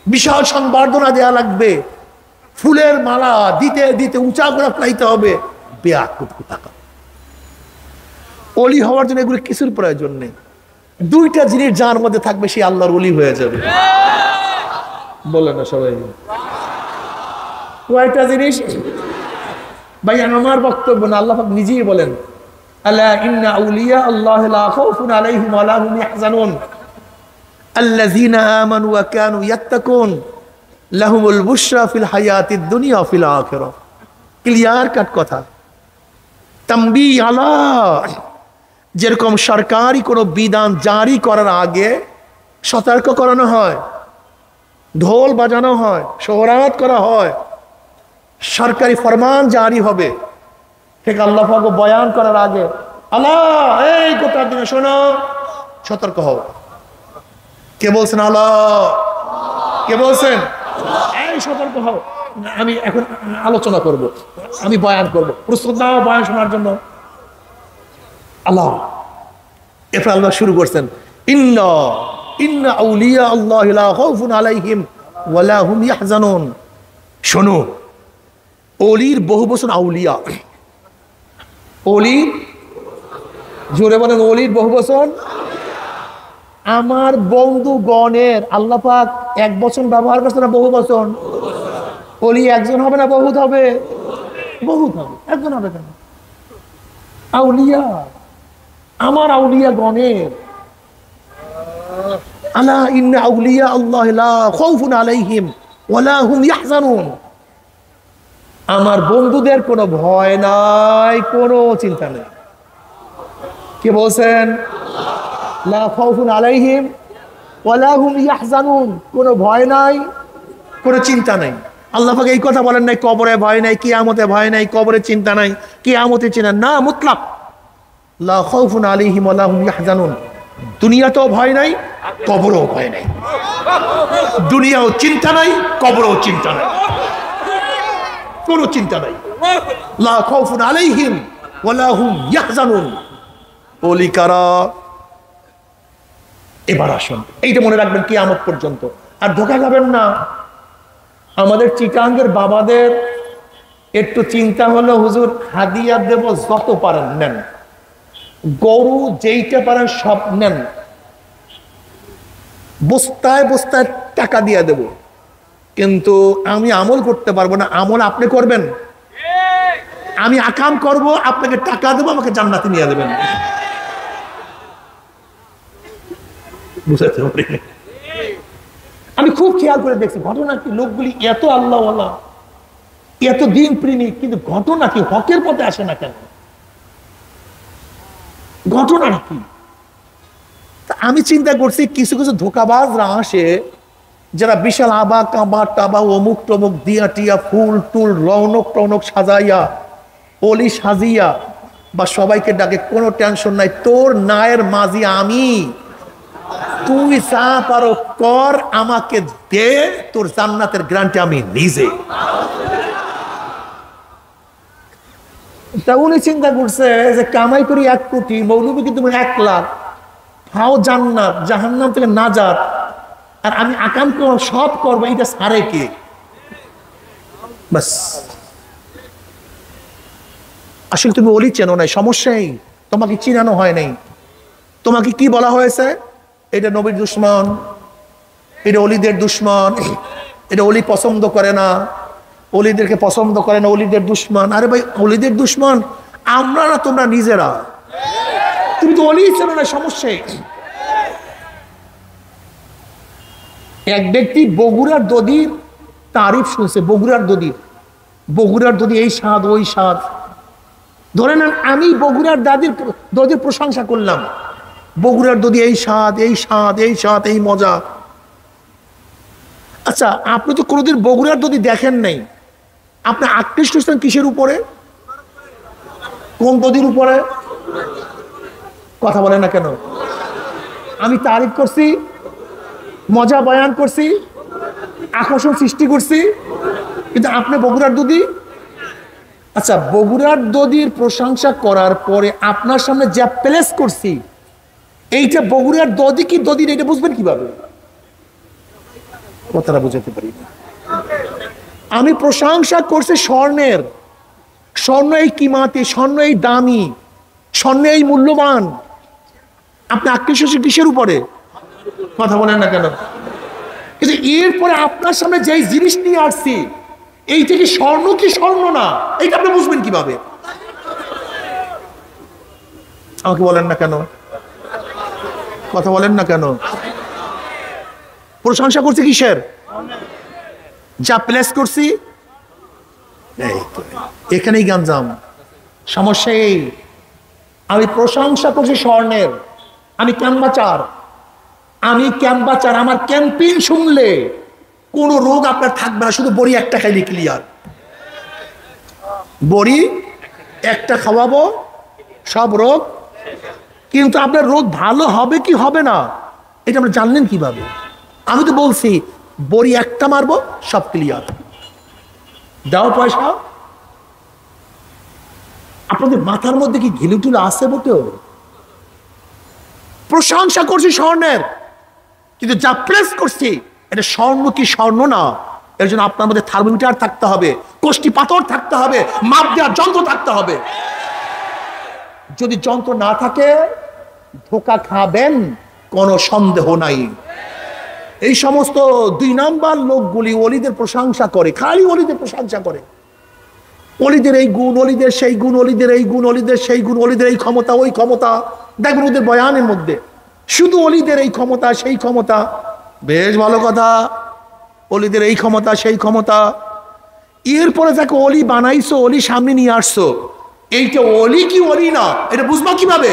বিশাল সংবর্ধনা দেওয়া লাগবে, ফুলের মালা দিতে দিতে উঁচা করে ফেলাইতে হবে। ওলি হওয়ার জন্য এগুলো কিছুর প্রয়োজন নেই। দুইটা জিনিস যার মধ্যে থাকবে সে আল্লাহর ওলি হয়ে যাবে। বলেন না সবাই? কয়টা জিনিস ভাই? আমার বক্তব্য না, আল্লাহ পাক নিজেই বলেন, আলা ইন্না আউলিয়া আল্লাহি লা খাউফুন আলাইহিম ওয়া লা হুম ইয়াহজানুন আল্লাযীনা আমানু ওয়া কানু ইয়াত্তাকুন লাহুমুল বুশরা ফিল হায়াতিদ দুনিয়া ওয়া ফিল আখিরাহ। ক্লিয়ার কাট কথা। তামবি আলা, যেরকম সরকারি কোনো বিধান জারি করার আগে সতর্ক করানো হয়, ঢোল বাজানো হয়, সোহরাত করা হয়, সরকারি ফরমান জারি হবে, ঠিক আল্লাহ পাক বয়ান করার আগে আল্লাহ এই গোটা দিনে শোনো, সতর্ক হও। কে বলছেন? আল্লাহ। কে বলছেন? এই সতর্ক হও। আমি এখন আলোচনা করব, আমি বয়ান করব, প্রস্তুত নাও বয়ান শোনার জন্য। আল্লাহ, এরপর আল্লাহ শুরু করছেন, ইন্না ইন্না আউলিয়া আল্লাহি লা খাউফুন আলাইহিম ওয়া লা হুম ইয়াহজানুন। শোনো, ওলির বহু বচন আউলিয়া। ওলির, জোরে বলেন, ওলির বহু বচন। আমার বন্ধুগণের আল্লাহ পাক এক বচন ব্যবহার করছে না বহু বচন? ওলি একজন হবে না বহুত হবে? বহুত হবে, একজন হবে কেন? আউলিয়া, আমার আউলিয়া গণের। আলা ইন্না আউলিয়া আল্লাহি লা খাউফুন আলাইহিম ওয়া লা হুম ইয়াহজানুন। আমার বন্ধুদের কোনো ভয় নাই, কোনো চিন্তা নেই। কে বলছেন? লা খাউফুন আলাইহিম ওয়া লা হুম ইয়াহজানুন। কোনো ভয় নাই, কোনো চিন্তা নাই। আল্লাহ পাক এই কথা বলেন নাই কবরে ভয় নাই, কিয়ামতে ভয় নাই, কবরে চিন্তা নাই, কিয়ামতে চিন্তা না, মুতলাক লা খাউফুন আলাইহিম ওয়া লা হুম ইয়াহজানুন। দুনিয়াতেও ভয় নাই, কবরেও ভয় নাই। দুনিয়াও চিন্তা নাই, কবরেও চিন্তা নাই, কোনো চিন্তা নাই। লা খাউফুন আলাইহিম ওয়া লা হুম ইয়াহজানুন। ওলি কারা? এবার আসুন, এইটা মনে রাখবেন কিয়ামত পর্যন্ত। আর ধোঁকা খাবেন না। আমাদের চিটাঙ্গের বাবাদের একটু চিন্তা হলো, হুজুর হাদিয়া দেব, যত পারেন নেন, গরু যেইটা পারেন সব নেন, বস্তায় বস্তায় টাকা দিয়ে দেব, কিন্তু আমি আমল করতে পারবো না। আমল আপনি করবেন, আমি আকাম করব, আপনাকে টাকা দেবো, আমাকে জান্নাতে নিয়ে দেবেন। বুঝাতে পারি? আমি খুব খেয়াল করে দেখছি ঘটনা কি, লোকগুলি এত আল্লাহওয়ালা, এত দিন প্রেমিক, কিন্তু ঘটনা কি হকের পথে আসে না কেন? ঘটনা কি? আমি চিন্তা করছি কিছু কিছু ধোকাবাজরা আসে, যারা বিশাল আবা কাবা টাবা অমুক টমুক দিয়া টিয়া ফুল টুল রৌনক টৌনক সাজাইয়া অলি সাজিয়া বা সবাইকে ডাকে, কোনো টেনশন নাই, তোর নায়ের মাঝি আমি, তুই যা পারো কর, আমাকে দে, তোর জান্নাতের গ্যারান্টি আমি নিজে। তা উনি চিন্তা করছে যে কামাই করি 1 কোটি, মৌলবী কিন্তু 1 লাখ, হাও জান্নাত, জাহান্নাম থেকে নাজাত, আর আমি আকাম সব করবো, এটা সারে কে? বাস। আসলে তুমি ওলি চেনো নাই, সমস্যাই তোমাকে চিনানো হয় নাই। তোমাকে কি বলা হয়েছে? এটা নবীর দুশ্মন, এটা অলিদের দুশ্মন, এটা অলি পছন্দ করে না, অলিদেরকে পছন্দ করে না, অলিদের দুশ্মন। আরে ভাই, অলিদের দুশ্মন আমরা না, তোমরা নিজেরা। তুমি তো অলি চেনো না, সমস্যাই। এক ব্যক্তি বগুড়ার দধির তারিফ শুনছে, বগুড়ার দধি এই স্বাদ ওই স্বাদ। ধরে নেন আমি বগুড়ার দধির প্রশংসা করলাম, বগুড়ার দধি এই স্বাদ এই স্বাদ এই স্বাদ এই মজা। আচ্ছা, আপনি তো কোনোদিন বগুড়ার দধি দেখেন নাই, আপনি আকৃষ্ট হচ্ছেন কিসের উপরে? কোন দধির উপরে? কথা বলেন না কেন? আমি তারিফ করছি, মজা বয়ান করছি, আকর্ষণ সৃষ্টি করছি, কিন্তু আপনি বগুড়ার দধি। আচ্ছা, বগুড়ার দধির প্রশংসা করার পরে আপনার সামনে যা প্লেস করছি, এইটা বগুড়ার দধি কি দধি, এটা বুঝবেন কিভাবে? কথাটা বুঝাতে পারি না। আমি প্রশংসা করছি স্বর্ণের, স্বর্ণ এই কিমাতে, স্বর্ণ এই দামি, স্বর্ণ এই মূল্যবান। আপনি আকৃষ্ট কিসের উপরে? কথা বলেন না কেন? কিন্তু এরপরে আপনার সামনে যেই জিনিস নিয়ে আসছি, এইটা কি স্বর্ণ কি স্বর্ণ না, এইটা আপনি বুঝবেন কিভাবে? আমাকে বলেন না কেন? কথা বলেন না কেন? প্রশংসা করছি কিসের? যা প্লেস করছি, এখানেই গাঞ্জাম। সমস্যা এই, আমি প্রশংসা করছি স্বর্ণের, আমি ক্যাম্বাচার, আমার ক্যাম্পেইন শুনলে কোনো রোগ আপনার থাকবে না, শুধু বড়ি একটা খাইলে ক্লিয়ার। বড়ি একটা খাওয়াবো, সব রোগ। কিন্তু আপনার রোগ ভালো হবে কি হবে না, এটা আপনি জানলেন কিভাবে? আমি তো বলছি বড়ি একটা মারবো, সব ক্লিয়ার। দাও পয়সা। আপনাদের মাথার মধ্যে কি ঘিলুটুলো আছে বটেও? প্রশংসা করছি স্বর্ণের, কিন্তু যা প্লেস করছি এটা স্বর্ণ কি স্বর্ণ না, এর জন্য আপনার মধ্যে থার্মোমিটার থাকতে হবে, কোষ্ঠী পাথর থাকতে হবে, মাপ দেওয়ার যন্ত্র থাকতে হবে। যদি যন্ত্র না থাকে ধোকা খাবেন, কোনো সন্দেহ নাই। এই সমস্ত 2 নাম্বার লোকগুলি অলিদের প্রশংসা করে, খালি অলিদের প্রশংসা করে। অলিদের এই গুণ, অলিদের সেই গুণ, অলিদের এই গুণ, অলিদের সেই গুণ, অলিদের এই ক্ষমতা ওই ক্ষমতা। দেখবেন ওদের বয়ানের মধ্যে শুধু অলিদের এই ক্ষমতা সেই ক্ষমতা। বেশ ভালো কথা, অলিদের এই ক্ষমতা সেই ক্ষমতা। এরপরে যাকে অলি বানাইছো, অলি সামনে নিয়ে আসছো, এইটা অলি কি অলি না, এটা বুঝবো কিভাবে?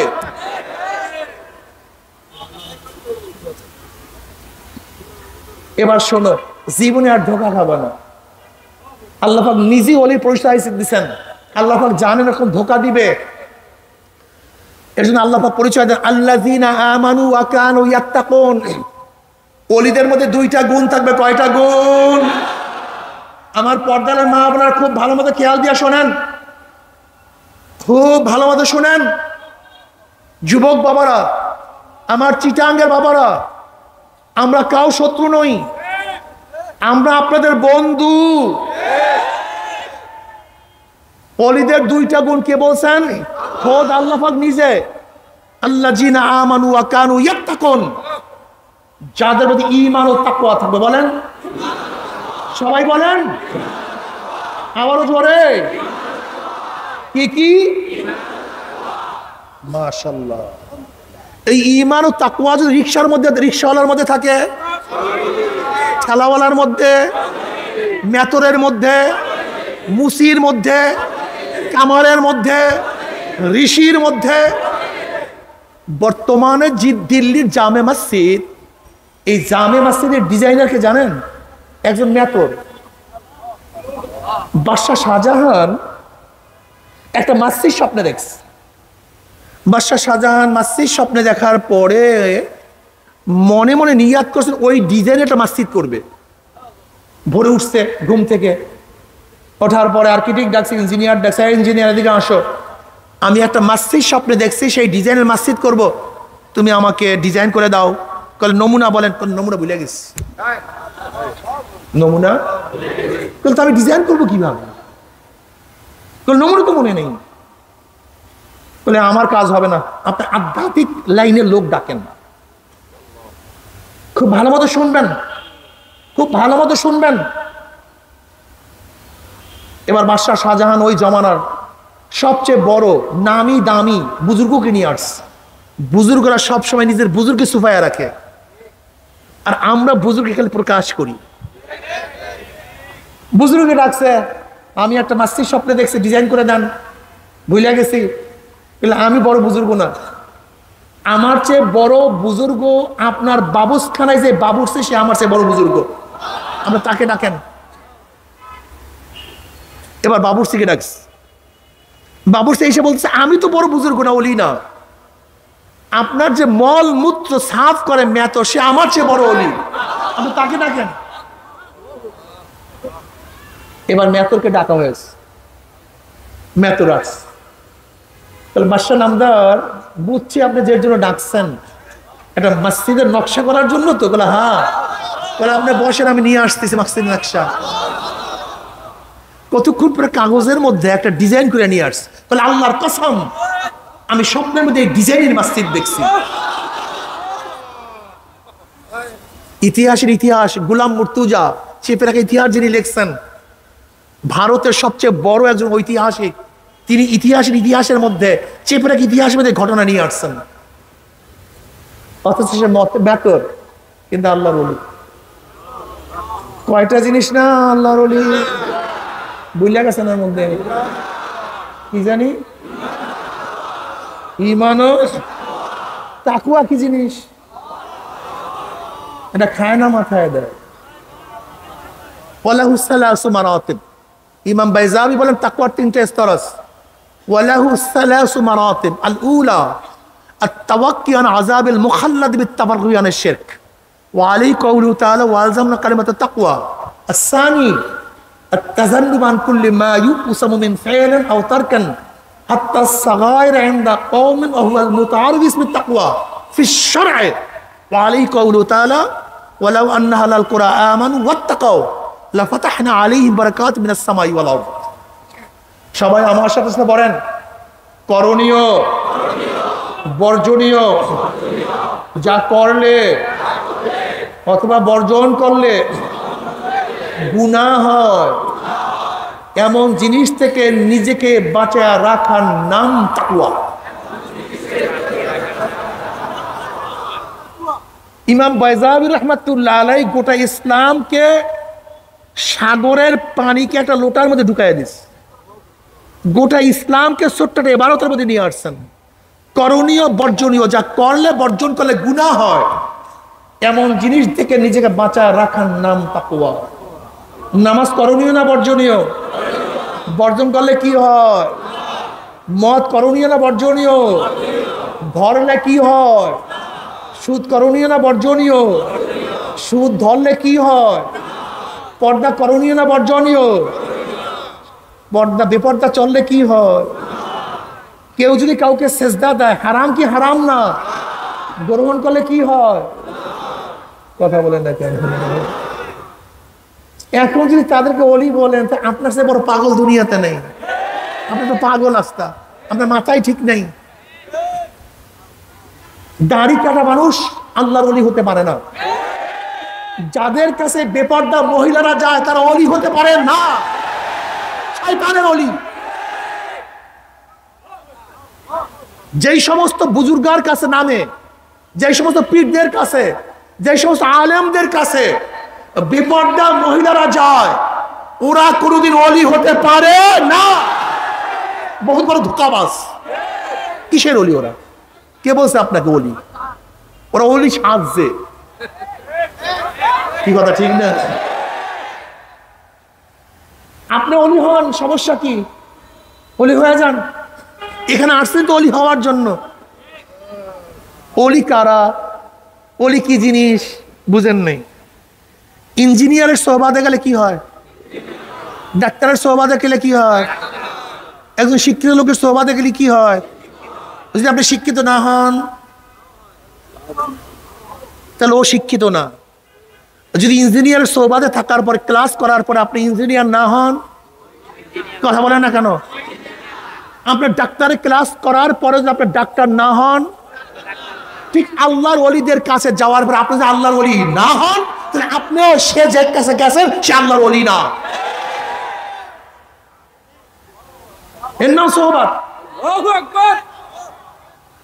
এবার শোনো, জীবনে আর ধোকা খাবে না। আল্লাহ পাক নিজে অলির পরিচয় দিচ্ছেন, আল্লাহ পাক জানেন এরকম ধোকা দিবে। এর জন্য আল্লাহ পাক পরিচয় দেন, আল্লাযীনা আমানু ওয়া কানু ইয়াত্তাকুন। অলিদের মধ্যে 2টা গুণ থাকবে। কয়টা গুণ? আমার পর্দার মা বোনেরা খুব ভালো মতো খেয়াল দিয়ে শোনেন, খুব ভালো মতো শোনেন। যুবক বাবারা, আমার চিটাঙ্গের বাবারা, আমরা কাউ শত্রু নই, আমরা আপনাদের বন্ধু। অলিদের 2টা গুণ কে বলছেন? খোদ আল্লাহ পাক নিজে। আল্লাযীনা আমানু ওয়া কানু ইয়াত্তাকুন, যাদের মধ্যে ঈমান ও তাকওয়া থাকবে। বলেন সবাই, বলেন আবারও জোরে। কি কি? মাশাআল্লাহ। এই ঈমান ও তাকওয়া যদি রিকশার মধ্যে, রিকশাওয়ালার মধ্যে থাকে, ঠেলাওয়ালার মধ্যে, মেতরের মধ্যে, মুসির মধ্যে, কামারের মধ্যে, ঋষির মধ্যে, বর্তমানে দিল্লির জামে মসজিদ, এই জামে মসজিদের ডিজাইনারকে জানেন? একজন মেতর। বাদশাহ শাহজাহান একটা মসজিদ স্বপ্নে দেখছে। বাদশাহ শাহজাহান মসজিদ স্বপ্নে দেখার পরে মনে মনে নিয়াত করছেন ওই ডিজাইনে একটা মসজিদ করবে। ভোরে উঠছে ঘুম থেকে, ওঠার পরে আর্কিটেক্ট ডাকছে, ইঞ্জিনিয়ার ডাকছে, ইঞ্জিনিয়ার দিকে আসো, আমি একটা মসজিদ স্বপ্নে দেখছি, সেই ডিজাইনের মসজিদ করব, তুমি আমাকে ডিজাইন করে দাও। বলে নমুনা বলেন। নমুনা ভুলে গেছি। নমুনা বলে তো আমি ডিজাইন করবো কিভাবে? নমুনা তো মনে নেই। বলে আমার কাজ হবে না, আপনি আধ্যাত্মিক লাইনের লোক ডাকেন। খুব ভালো মতো শুনবেন, খুব ভালো মতো শুনবেন। এবার বাদশাহ শাহজাহান ওই জমানার সবচেয়ে বড় নামি দামি বুজুর্গকে নিয়ে আসছে। বুজুর্গরা সবসময় নিজের বুজুর্গকে সুফায়া রাখে, আর আমরা বুজুর্গকে খালি প্রকাশ করি। বুজুর্গকে ডাকছে, আমি একটা মসজিদ স্বপ্নে দেখছি, ডিজাইন করে দেন। ভুলে গেছি, আমি বড় বুজুর্গ না, আমার চেয়ে বড় বুজুর্গ আপনার বাবুসখানায় যে বাবুরছে সে আমার চেয়ে বড় বুজুর্গ, আমরা তাকে ডাকেন। এবার বাবুরসিকে ডাকছে। বাবুরসি এসে বলছে, আমি তো বড় বুজুর্গ না, ওলি না, আপনার যে মল মূত্র সাফ করে মেত সে আমার চেয়ে বড় ওলি, আপনি তাকে ডাকেন। এবার মেতরকে ডাকা হয়েছে। মেতর আসছে। তাহলে বাদশাহ নামদার, বুঝছি আপনি যে জন্য ডাকছেন, একটা মসজিদের নকশা করার জন্য তো? বলে হ্যাঁ। বলে আপনি বসেন, আমি নিয়ে আসতেছি মসজিদের নকশা। কতক্ষণ পরে কাগজের মধ্যে একটা ডিজাইন করে নিয়ে আসছে। বলে আল্লাহর কসম, আমি স্বপ্নের মধ্যে এই ডিজাইনের মসজিদ দেখছি। ইতিহাসের ইতিহাস গোলাম মুর্তুজা চেপে রাখা ইতিহাস যিনি লিখছেন, ভারতের সবচেয়ে বড় একজন ঐতিহাসিক, তিনি ইতিহাসের মধ্যে চেপে রাখা ইতিহাসের মধ্যে ঘটনা নিয়ে আসছেন। অথচ সে বেতর, কিন্তু আল্লাহর ওলি। কয়টা জিনিস না আল্লাহর ওলি বুঝলে গেছেন এর মধ্যে, কি জানি? ঈমান, তাকওয়া কি জিনিস? এটা খায় না, মাথায় দেয়। ওয়ালাহু সালাসু মারাতিব। ইমাম বাইজাবি বলেন তাকওয়ার তিনটা স্তর আছে। ওয়ালাহু সালাসু মারাতিব। আল উলা আত-তাওয়াক্কি আন আযাবিল মুখাল্লাদ বিত-তাবাররুই আনিশ শিরক ওয়া আলাইহি কাউলুহু তাআলা ওয়া আলজামনা কালিমাতাত তাকওয়া। আস-সানি التذنب عن كل ما يقسم من فعل أو تركا حتى الصغائر عند قوم وهو المتعارض اسم التقوى في الشرع وعليه قوله تعالى ولو أن أهل القرى آمنوا واتقوا لفتحنا عليهم بركات من السماء والأرض। সবাই আমার সাথে বলেন, করণীয় বর্জনীয়, যা করলে অথবা বর্জন করলে গুনাহ হয়, এমন জিনিস থেকে নিজেকে বাঁচায় রাখার নাম তাকওয়া। ইমাম বাইজাবি রহমাতুল্লাহ আলাইহি গোটা ইসলামকে সাগরের পানিকে একটা লোটার মধ্যে ঢুকাইয়া দিস। গোটা ইসলামকে ছোট্ট একটা ইবারতের মধ্যে নিয়ে আসছেন। করণীয় বর্জনীয়, যা করলে বর্জন করলে গুনাহ হয়, এমন জিনিস থেকে নিজেকে বাঁচায় রাখার নাম তাকওয়া। নামাজ করণীয় না বর্জনীয়? বর্জন করলে কি হয়? মদ করণীয় না বর্জনীয়? ধরলে কি হয়? সুদ করণীয় না বর্জনীয়? সুদ ধরলে কি হয়? পর্দা করণীয় না বর্জনীয়? পর্দা বেপর্দা চললে কি হয়? কেউ যদি কাউকে সেজদা দেয়, হারাম কি হারাম না? গ্রহণ করলে কি হয়? কথা বলেন না কেন? এখন যদি তাদেরকে ওলি বলেন, তা আপনার সে বড় পাগল দুনিয়াতে নেই। আপনি তো পাগল আস্তা, আপনার মাথায় ঠিক নেই। দাড়ি কাটা মানুষ আল্লাহর ওলি হতে পারে না। যাদের কাছে বেপর্দা মহিলারা যায় তারা ওলি হতে পারে না, শয়তানের ওলি। যেই সমস্ত বুজুর্গার কাছে নামে, যেই সমস্ত পীরদের কাছে, যেই সমস্ত আলেমদের কাছে বেপর্দা মহিলারা যায়, ওরা কোনোদিন ওলি হতে পারে না। বহুত বড় ধোঁকাবাজ। কিসের ওলি ওরা? কে বলছে আপনাকে ওলি? ওরা ওলি সাজছে। কি কথা ঠিক না? আপনি ওলি হন, সমস্যা কি? ওলি হয়ে যান। এখানে আসছেন তো ওলি হওয়ার জন্য। ওলি কারা, ওলি কি জিনিস বুঝেন নেই। ইঞ্জিনিয়ারের সোহবাদে গেলে কি হয়? ডাক্তারের সোহবাদে গেলে কি হয়? একজন শিক্ষিত লোকের সোহবাদে গেলে কি হয়? যদি আপনি শিক্ষিত না হন তাহলে ও শিক্ষিত না। যদি ইঞ্জিনিয়ারের সোহবাদে থাকার পরে, ক্লাস করার পরে আপনি ইঞ্জিনিয়ার না হন, কথা বলেন না কেন? আপনার ডাক্তারের ক্লাস করার পরে যদি আপনি ডাক্তার না হন, ঠিক আল্লাহর ওলিদের কাছে যাওয়ার পর আপনি যদি আল্লাহর ওলি না হন, তাহলে আপনিও সে যে কাছে গেছেন সে আল্লাহর ওলি না। এর নাম সোহবাত।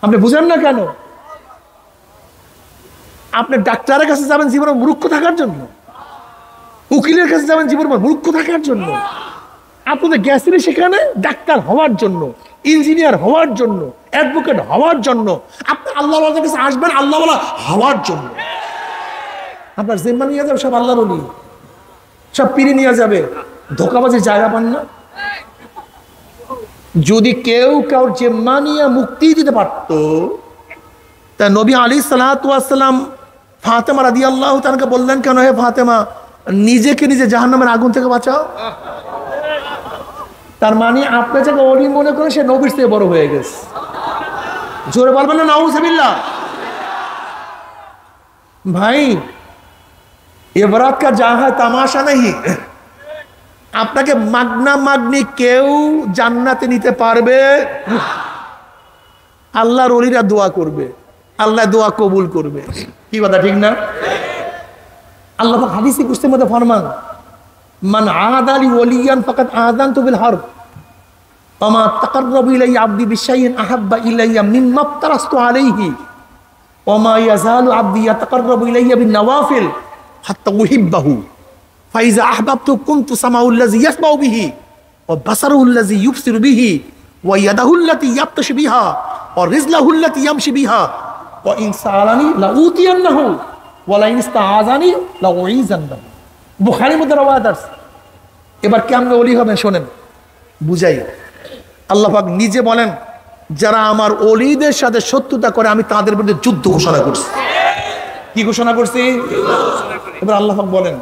আপনি বুঝেন না কেন? আপনি ডাক্তারের কাছে যাবেন জীবনে মূর্খ থাকার জন্য, উকিলের কাছে যাবেন জীবনে মূর্খ থাকার জন্য। আপনাদের গেছেন সেখানে ডাক্তার হওয়ার জন্য, ইঞ্জিনিয়ার হওয়ার জন্য, অ্যাডভোকেট হওয়ার জন্য। আপনি আল্লাহ কাছে আসবেন আল্লাহ হওয়ার জন্য। আপনার জিম্মা নিয়ে যাবে সব আল্লাহর ওলি, সব পীরে নিয়ে যাবে। ধোঁকাবাজির জায়গা পান না। যদি কেউ কাউর জিম্মা নিয়ে মুক্তি দিতে পারত, তা নবী আলাইহিস সালাতু ওয়াস সালাম ফাতেমা রাদিয়াল্লাহু তাআলাকে বললেন কেন, হে ফাতেমা, নিজেকে নিজে জাহান্নামের আগুন থেকে বাঁচাও। তার মানে আপনি যাকে ওলি মনে করেন সে নবীর চেয়ে বড় হয়ে গেছে। জোরে বলবেন না নাউজুবিল্লাহ। ভাই, ইবরাত কা জাহা তামাশা নেই। আপনাকে মাগনা মাগনি কেউ জান্নাতে নিতে পারবে? আল্লাহর ওলিরা দোয়া করবে, আল্লাহ দোয়া কবুল করবে। কি কথা ঠিক না? আল্লাহ পাক হাদিসে কুদসির মধ্যে ফরমান, মান আদালি ওলিয়ান ফাকাদ আযানতু বিল হারব ওয়া মা তাকাররাবু ইলাইয়া আবদি বিশাইইন আহাব্বা ইলাইয়া মিম্মা ইফতারাস্তু আলাইহি ওয়া মা ইয়াজালু আবদি ইয়াতাকাররাবু ইলাইয়া বিন নওয়াফিল হাত্তা উহিব্বাহু ফাইজা আহবাবতু কুনতু সামাউল্লাযী ইয়াসমাউ বিহি ওয়া বাসারুল্লাযী ইউবসিরু বিহি ওয়া ইয়াদাহুল্লাতী ইয়াবতাশু বিহা ওয়া রিজলাহুল্লাতী ইয়ামশি বিহা ওয়া ইন সাআলানি লাউতিয়ান্নাহু ওয়া লা ইন ইস্তাআযানি লাউইযান্নাহু। বুখারীর মধ্যে রওয়ায়াত আছে। এবার কেমনে ওলি হবেন শোনেন, বুঝাই। আল্লাহ পাক নিজে বলেন, যারা আমার ওলিদের সাথে শত্রুতা করে আমি তাদের বিরুদ্ধে যুদ্ধ ঘোষণা করছি। কি ঘোষণা করছি? এবার আল্লাহ পাক বলেন,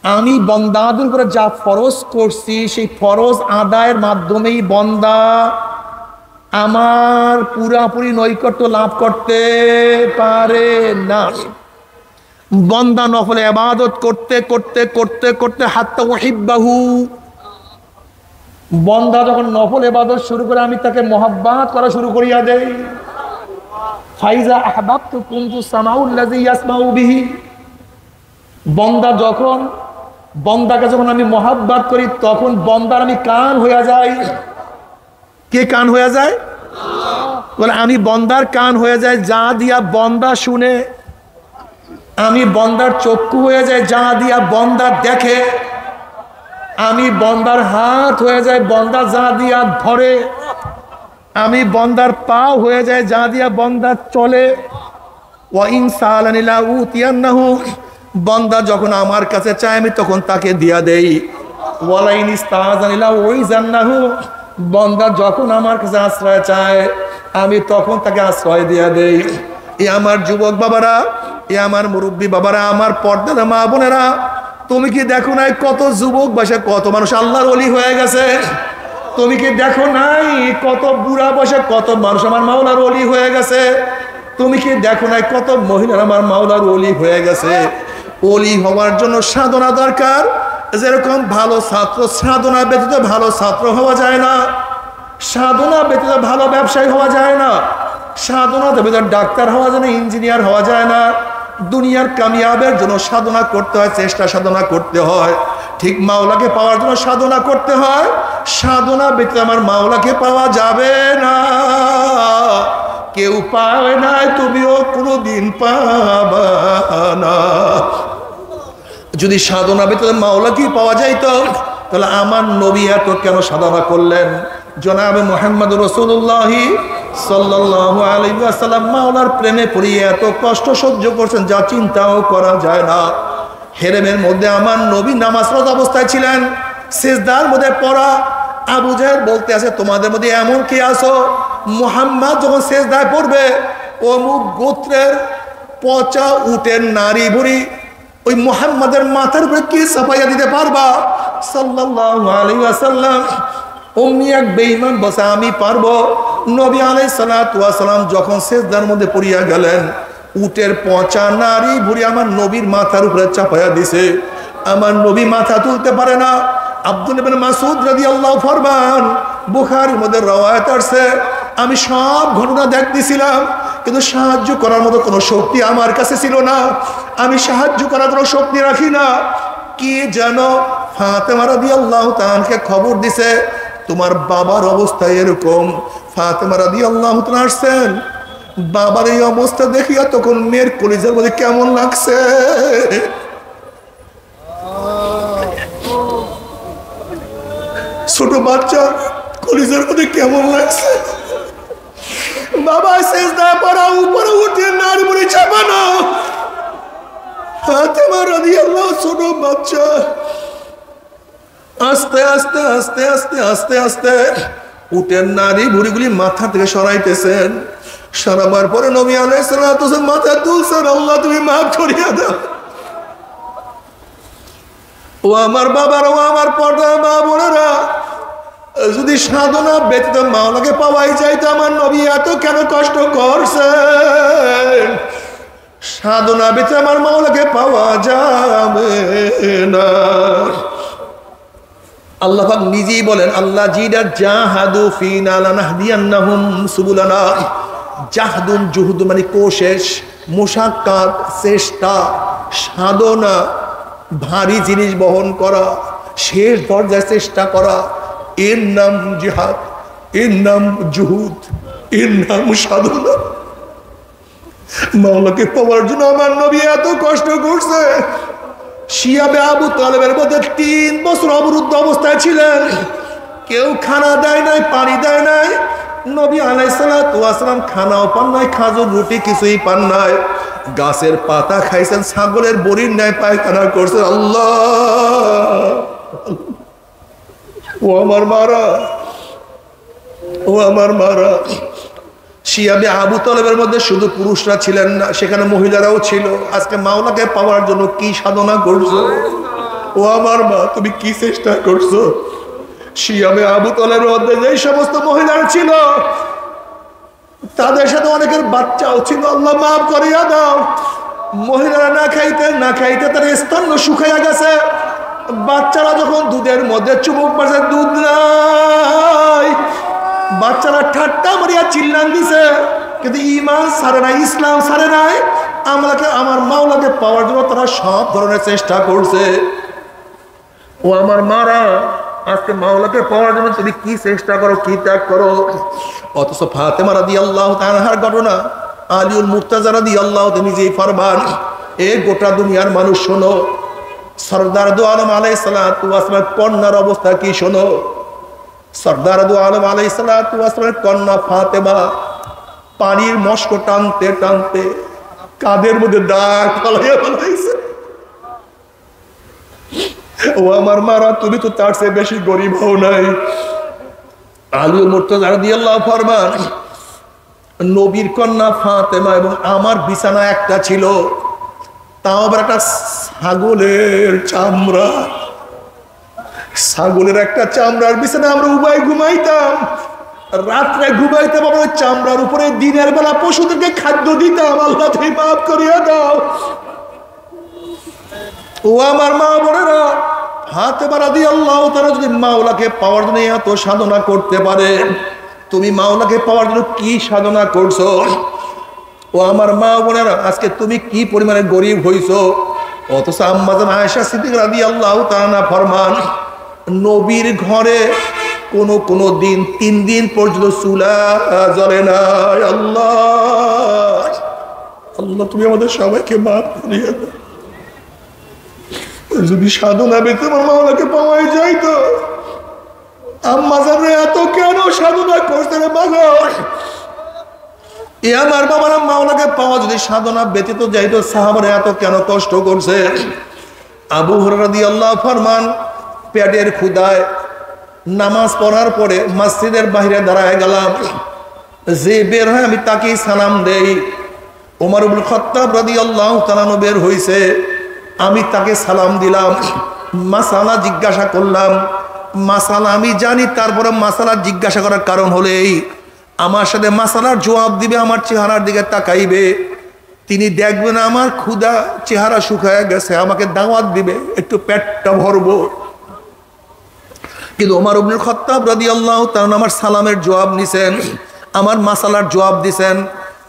আমি বন্দাদের উপরে যা ফরজ করছি সেই ফরজ আদায়ের মাধ্যমেই বন্দা আমার পুরাপুরি নৈকট্য লাভ করতে পারে না। বন্দা নফলে ইবাদত করতে করতে করতে করতে হাত্তা উহিব্বাহু, বন্দা যখন নফল ইবাদত শুরু করে আমি তাকে মহব্বত করা শুরু করিয়া দেই। ফাইজা আহবাবতু কুনতু সামাউল্লাযী ইয়াসমাউ বিহি, বন্দা যখন, বন্দাকে যখন আমি মহব্বত করি তখন বন্দার আমি কান হয়ে যাই। কে কান হয়ে যায়? বলে আমি বন্দার কান হয়ে যাই যা দিয়া বন্দা শুনে। আমি বন্দার চক্ষু হয়ে যায় যা দিয়া বন্দা দেখে। আমি বন্দার হাত হয়ে যায় বন্দা যা দিয়া ধরে। আমি বন্দার পা হয়ে যায় যা দিয়া বন্দা চলে। ওয়া ইন সাআলানি লাউতিয়ান্নাহু, বন্দা যখন আমার কাছে চায় আমি তখন তাকে দিয়া দেই। ওয়া লা ইন ইস্তাআযানি লাউইযান্নাহু, বন্দা যখন আমার কাছে আশ্রয় চায় আমি তখন তাকে আশ্রয় দিয়া দেই। এ আমার যুবক বাবারা, এ আমার মুরব্বী বাবারা, আমার পর্দার মা বোনেরা, তুমি কি দেখো নাই কত যুবক বয়সে কত মানুষ আল্লাহর ওলি হয়ে গেছে? তুমি কি দেখো নাই কত বুড়া বয়সে কত মানুষ আমার মাওলার ওলি হয়ে গেছে? তুমি কি দেখো নাই কত মহিলার আমার মাওলার ওলি হয়ে গেছে? ওলি হওয়ার জন্য সাধনা দরকার। যেরকম ভালো ছাত্র, সাধনা ব্যতীত ভালো ছাত্র হওয়া যায় না, সাধনা ব্যতীত ভালো ব্যবসায়ী হওয়া যায় না, সাধনা ব্যতীত ডাক্তার হওয়া যায় না, ইঞ্জিনিয়ার হওয়া যায় না। দুনিয়ার কামিয়াবের জন্য সাধনা করতে হয়, চেষ্টা সাধনা করতে হয়। ঠিক মাওলাকে পাওয়ার জন্য সাধনা করতে হয়। সাধনা ব্যতীত আমার মাওলাকে পাওয়া যাবে না। কেউ পায় না, তুমিও কোনোদিন পাবা না। যদি সাধনা ব্যতীত মাওলাকে পাওয়া যাইত তাহলে আমার নবী এত কেন সাধনা করলেন? জনাবে মুহাম্মদ রাসূলুল্লাহ সাল্লাল্লাহু আলাইহি ওয়াসাল্লাম মাওলার প্রেমে পড়িয়ে এত কষ্ট সহ্য করছেন যা চিন্তাও করা যায় না। হেরেমের মধ্যে আমার নবী নামাজরত অবস্থায় ছিলেন, সিজদার মধ্যে পড়া। আবু জাহেল বলতে আছে, তোমাদের মধ্যে এমন কি আছো, মুহাম্মদ যখন সিজদায় পড়বে অমুক গোত্রের পচা উটের নারী ভুড়ি ওই মুহাম্মাদের মাথার উপরে কি চাপাইয়া দিতে পারবা? সাল্লাল্লাহু আলাইহি ওয়াসাল্লাম অমনি এক বেঈমান বসে, আমি পারবো। নবী আলাইহিস সালাতু ওয়াস সালাম যখন সিজদার মধ্যে পড়িয়া গেলেন, উটের পচা নারী ভুড়ি আমার নবীর মাথার উপরে চাপাইয়া দিছে। আমার নবী মাথা তুলতে পারে না। আব্দুল্লাহ ইবনে মাসউদ রাদিয়াল্লাহু ফরমান, বুখারীর মধ্যে রওয়ায়াত আছে, আমি সব ঘটনা দেখতেছিলাম কিন্তু সাহায্য করার মতো কোনো শক্তি আমার কাছে ছিল না। আমি সাহায্য করার কোনো শক্তি রাখি না। কি জানো, ফাতেমা রাদিয়াল্লাহু তাআলাকে খবর দিছে তোমার বাবার অবস্থা এরকম। ফাতেমা রাদিয়াল্লাহু তাআলা আসছেন, বাবার এই অবস্থা দেখিয়া তখন মেয়ের কলিজার মধ্যে কেমন লাগছে। ছোট বাচ্চা কলিজার মধ্যে কেমন লাগছে। বাবা সিজদা পড়া, উপরে উঠে নারী মুড়ি চাপানো। ফাতেমা রাদিয়াল্লাহু ছোট বাচ্চা আস্তে আস্তে আস্তে আস্তে আস্তে আস্তে উটের নারী ভুড়িগুলি মাথা থেকে সরাইতেছেন। সরাবার পরে নবী আলাইহিস সালাতু ওয়াস সালাম মাথা তুলছেন, আল্লাহ তুমি মাফ করিয়া দাও। ও আমার বাবার, ও আমার পর্দা মা বোনেরা, যদি সাধনা ব্যতীত মাওলাকে পাওয়াই যাইতো আমার নবী এত কেন কষ্ট করছেন? সাধনা ব্যতীত আমার মাওলাকে পাওয়া যাবে না। আল্লাহ পাক নিজেই বলেন, আল্লাহ জিদা জাহাদু ফিনা লানাহদিয়ান্নাহুম সুবুলানা। জাহদুন জুহুদ মানে কোশেশ, মুশাক্কাত চেষ্টা, সাধনা, ভারী জিনিস বহন করা, শেষ দরজায় চেষ্টা করা, এর নাম জিহাদ, এর নাম জুহুদ, এর নাম সাধনা। মাওলাকে পাওয়ার জন্য আমার নবী এত কষ্ট করছে। শিয়াবে আবু তালেবের মধ্যে 3 বছর অবরুদ্ধ অবস্থায় ছিলেন। কেউ খানা দেয় নাই, পানি দেয় নাই। নবী আলাইহিস সালাতু ওয়াস সালাম খানাও পান নাই, খাজুর রুটি কিছুই পান নাই। গাছের পাতা খাইছেন, ছাগলের বড়ির ন্যায় পায়খানা করছেন। আল্লাহ, ও আমার মারা, ও আমার মারা। শিয়াবে আবু তালেবের মধ্যে শুধু পুরুষরা ছিলেন না, সেখানে মহিলারাও ছিল। আজকে মাওলাকে পাওয়ার জন্য কি সাধনা করছো? ও আমার মা, তুমি কি চেষ্টা করছো? শিয়াবে আবু তালেবের মধ্যে যে সমস্ত মহিলারা ছিল তাদের সাথে অনেকের বাচ্চাও ছিল। আল্লাহ মাফ করিয়া দাও। মহিলারা না খাইতে না খাইতে তার স্তন্য শুকাইয়া গেছে। বাচ্চারা যখন দুধের মধ্যে চুমুক মারছে, দুধ নাই। বাচ্চারা ঠাট্টা মারিয়া চিল্লান দিছে, কিন্তু ঈমান ছাড়ে নাই, ইসলাম ছাড়ে নাই। আমার মাওলাকে পাওয়ার জন্য তারা সব ধরনের চেষ্টা করছে। ও আমার মারা, আজকে মাওলাকে পাওয়ার জন্য তুমি কি চেষ্টা করো, কি ত্যাগ করো। অথচ ফাতেমা রাদিয়াল্লাহু তাআলার ঘটনা, আলিউল মুর্তাজা রাদিয়াল্লাহু তাআলা নিজেই ফরমান, এ গোটা দুনিয়ার মানুষ শোনো, সরদার দু আলম আলাইহিস সালাতু ওয়াস সালামের কন্যার অবস্থা কি শোনো। সরদার দু আলম আলাইহিস সালাতু ওয়াস সালামের কন্যা ফাতেমা পানির মস্ক টানতে টানতে কাঁধের মধ্যে দাগ ফলাইয়া ফেলাইছে। ও আমার মারা, তুমি তো তার চেয়ে বেশি গরিব হও নাই। আলিউল মুর্তাজা রাদিয়াল্লাহু ফরমান, নবীর কন্যা ফাতেমা এবং আমার বিছানা একটা ছিল, তাও আবার একটা ছাগলের চামড়া। ছাগলের একটা চামড়ার বিছানা আমরা উভয় ঘুমাইতাম। রাত্রে ঘুমাইতাম আমরা ওই চামড়ার উপরে, দিনের বেলা পশুদেরকে খাদ্য দিতাম। আল্লাহ তুমি মাফ করিয়া দাও। ও আমার মা বোনেরা, ফাতেমা রাদিয়াল্লাহু তাআলা যদি মাওলাকে পাওয়ার জন্য এত সাধনা করতে পারে, তুমি মাওলাকে পাওয়ার জন্য কি সাধনা করছো? ও আমার মা বোনেরা, আজকে তুমি কি পরিমাণে গরিব হইছো। অথচ আম্মা জান আয়েশা সিদ্দিকা রাদিয়াল্লাহু তাআলা ফরমান, নবীর ঘরে কোন দিন 3 দিন পর্যন্ত চুলা জ্বলে না। আল্লাহ, আল্লাহ তুমি আমাদের সবাইকে মাফ করিয়ে দাও। যদি সাধনা পেতে আমার মাওলাকে পাওয়াই যাইতো। আম্মা জান এত কেন সাধনা করতে রে বাবা? এ আমার বাবারা, মাওলাকে পাওয়া যদি সাধনা ব্যতীত যাইতো, সাহাবারা এত কেন কষ্ট করছে? আবু হুরায়রা রাদিয়াল্লাহু ফরমান, পেটের ক্ষুধায় নামাজ পড়ার পরে মসজিদের বাইরে দাঁড়ায় গেলাম, যে বের হয় আমি তাকেই সালাম দেই। ওমর ইবনে খাত্তাব রাদিয়াল্লাহু তাআলা বের হইছে, আমি তাকে সালাম দিলাম, মাসালা জিজ্ঞাসা করলাম। মাসালা আমি জানি, তারপরে মাসালা জিজ্ঞাসা করার কারণ হলো এই, আমার সাথে মাসালার জবাব দিবে, আমার চেহারার দিকে তাকাইবে, তিনি দেখবেন আমার ক্ষুধা চেহারা শুকায় গেছে, আমাকে দাওয়াত দিবে, একটু পেটটা ভরবো। কিন্তু ওমর ইবনে খাত্তাব রাদিয়াল্লাহু তাআলা আমার সালামের জবাব নিছেন, আমার মাসালার জবাব দিছেন,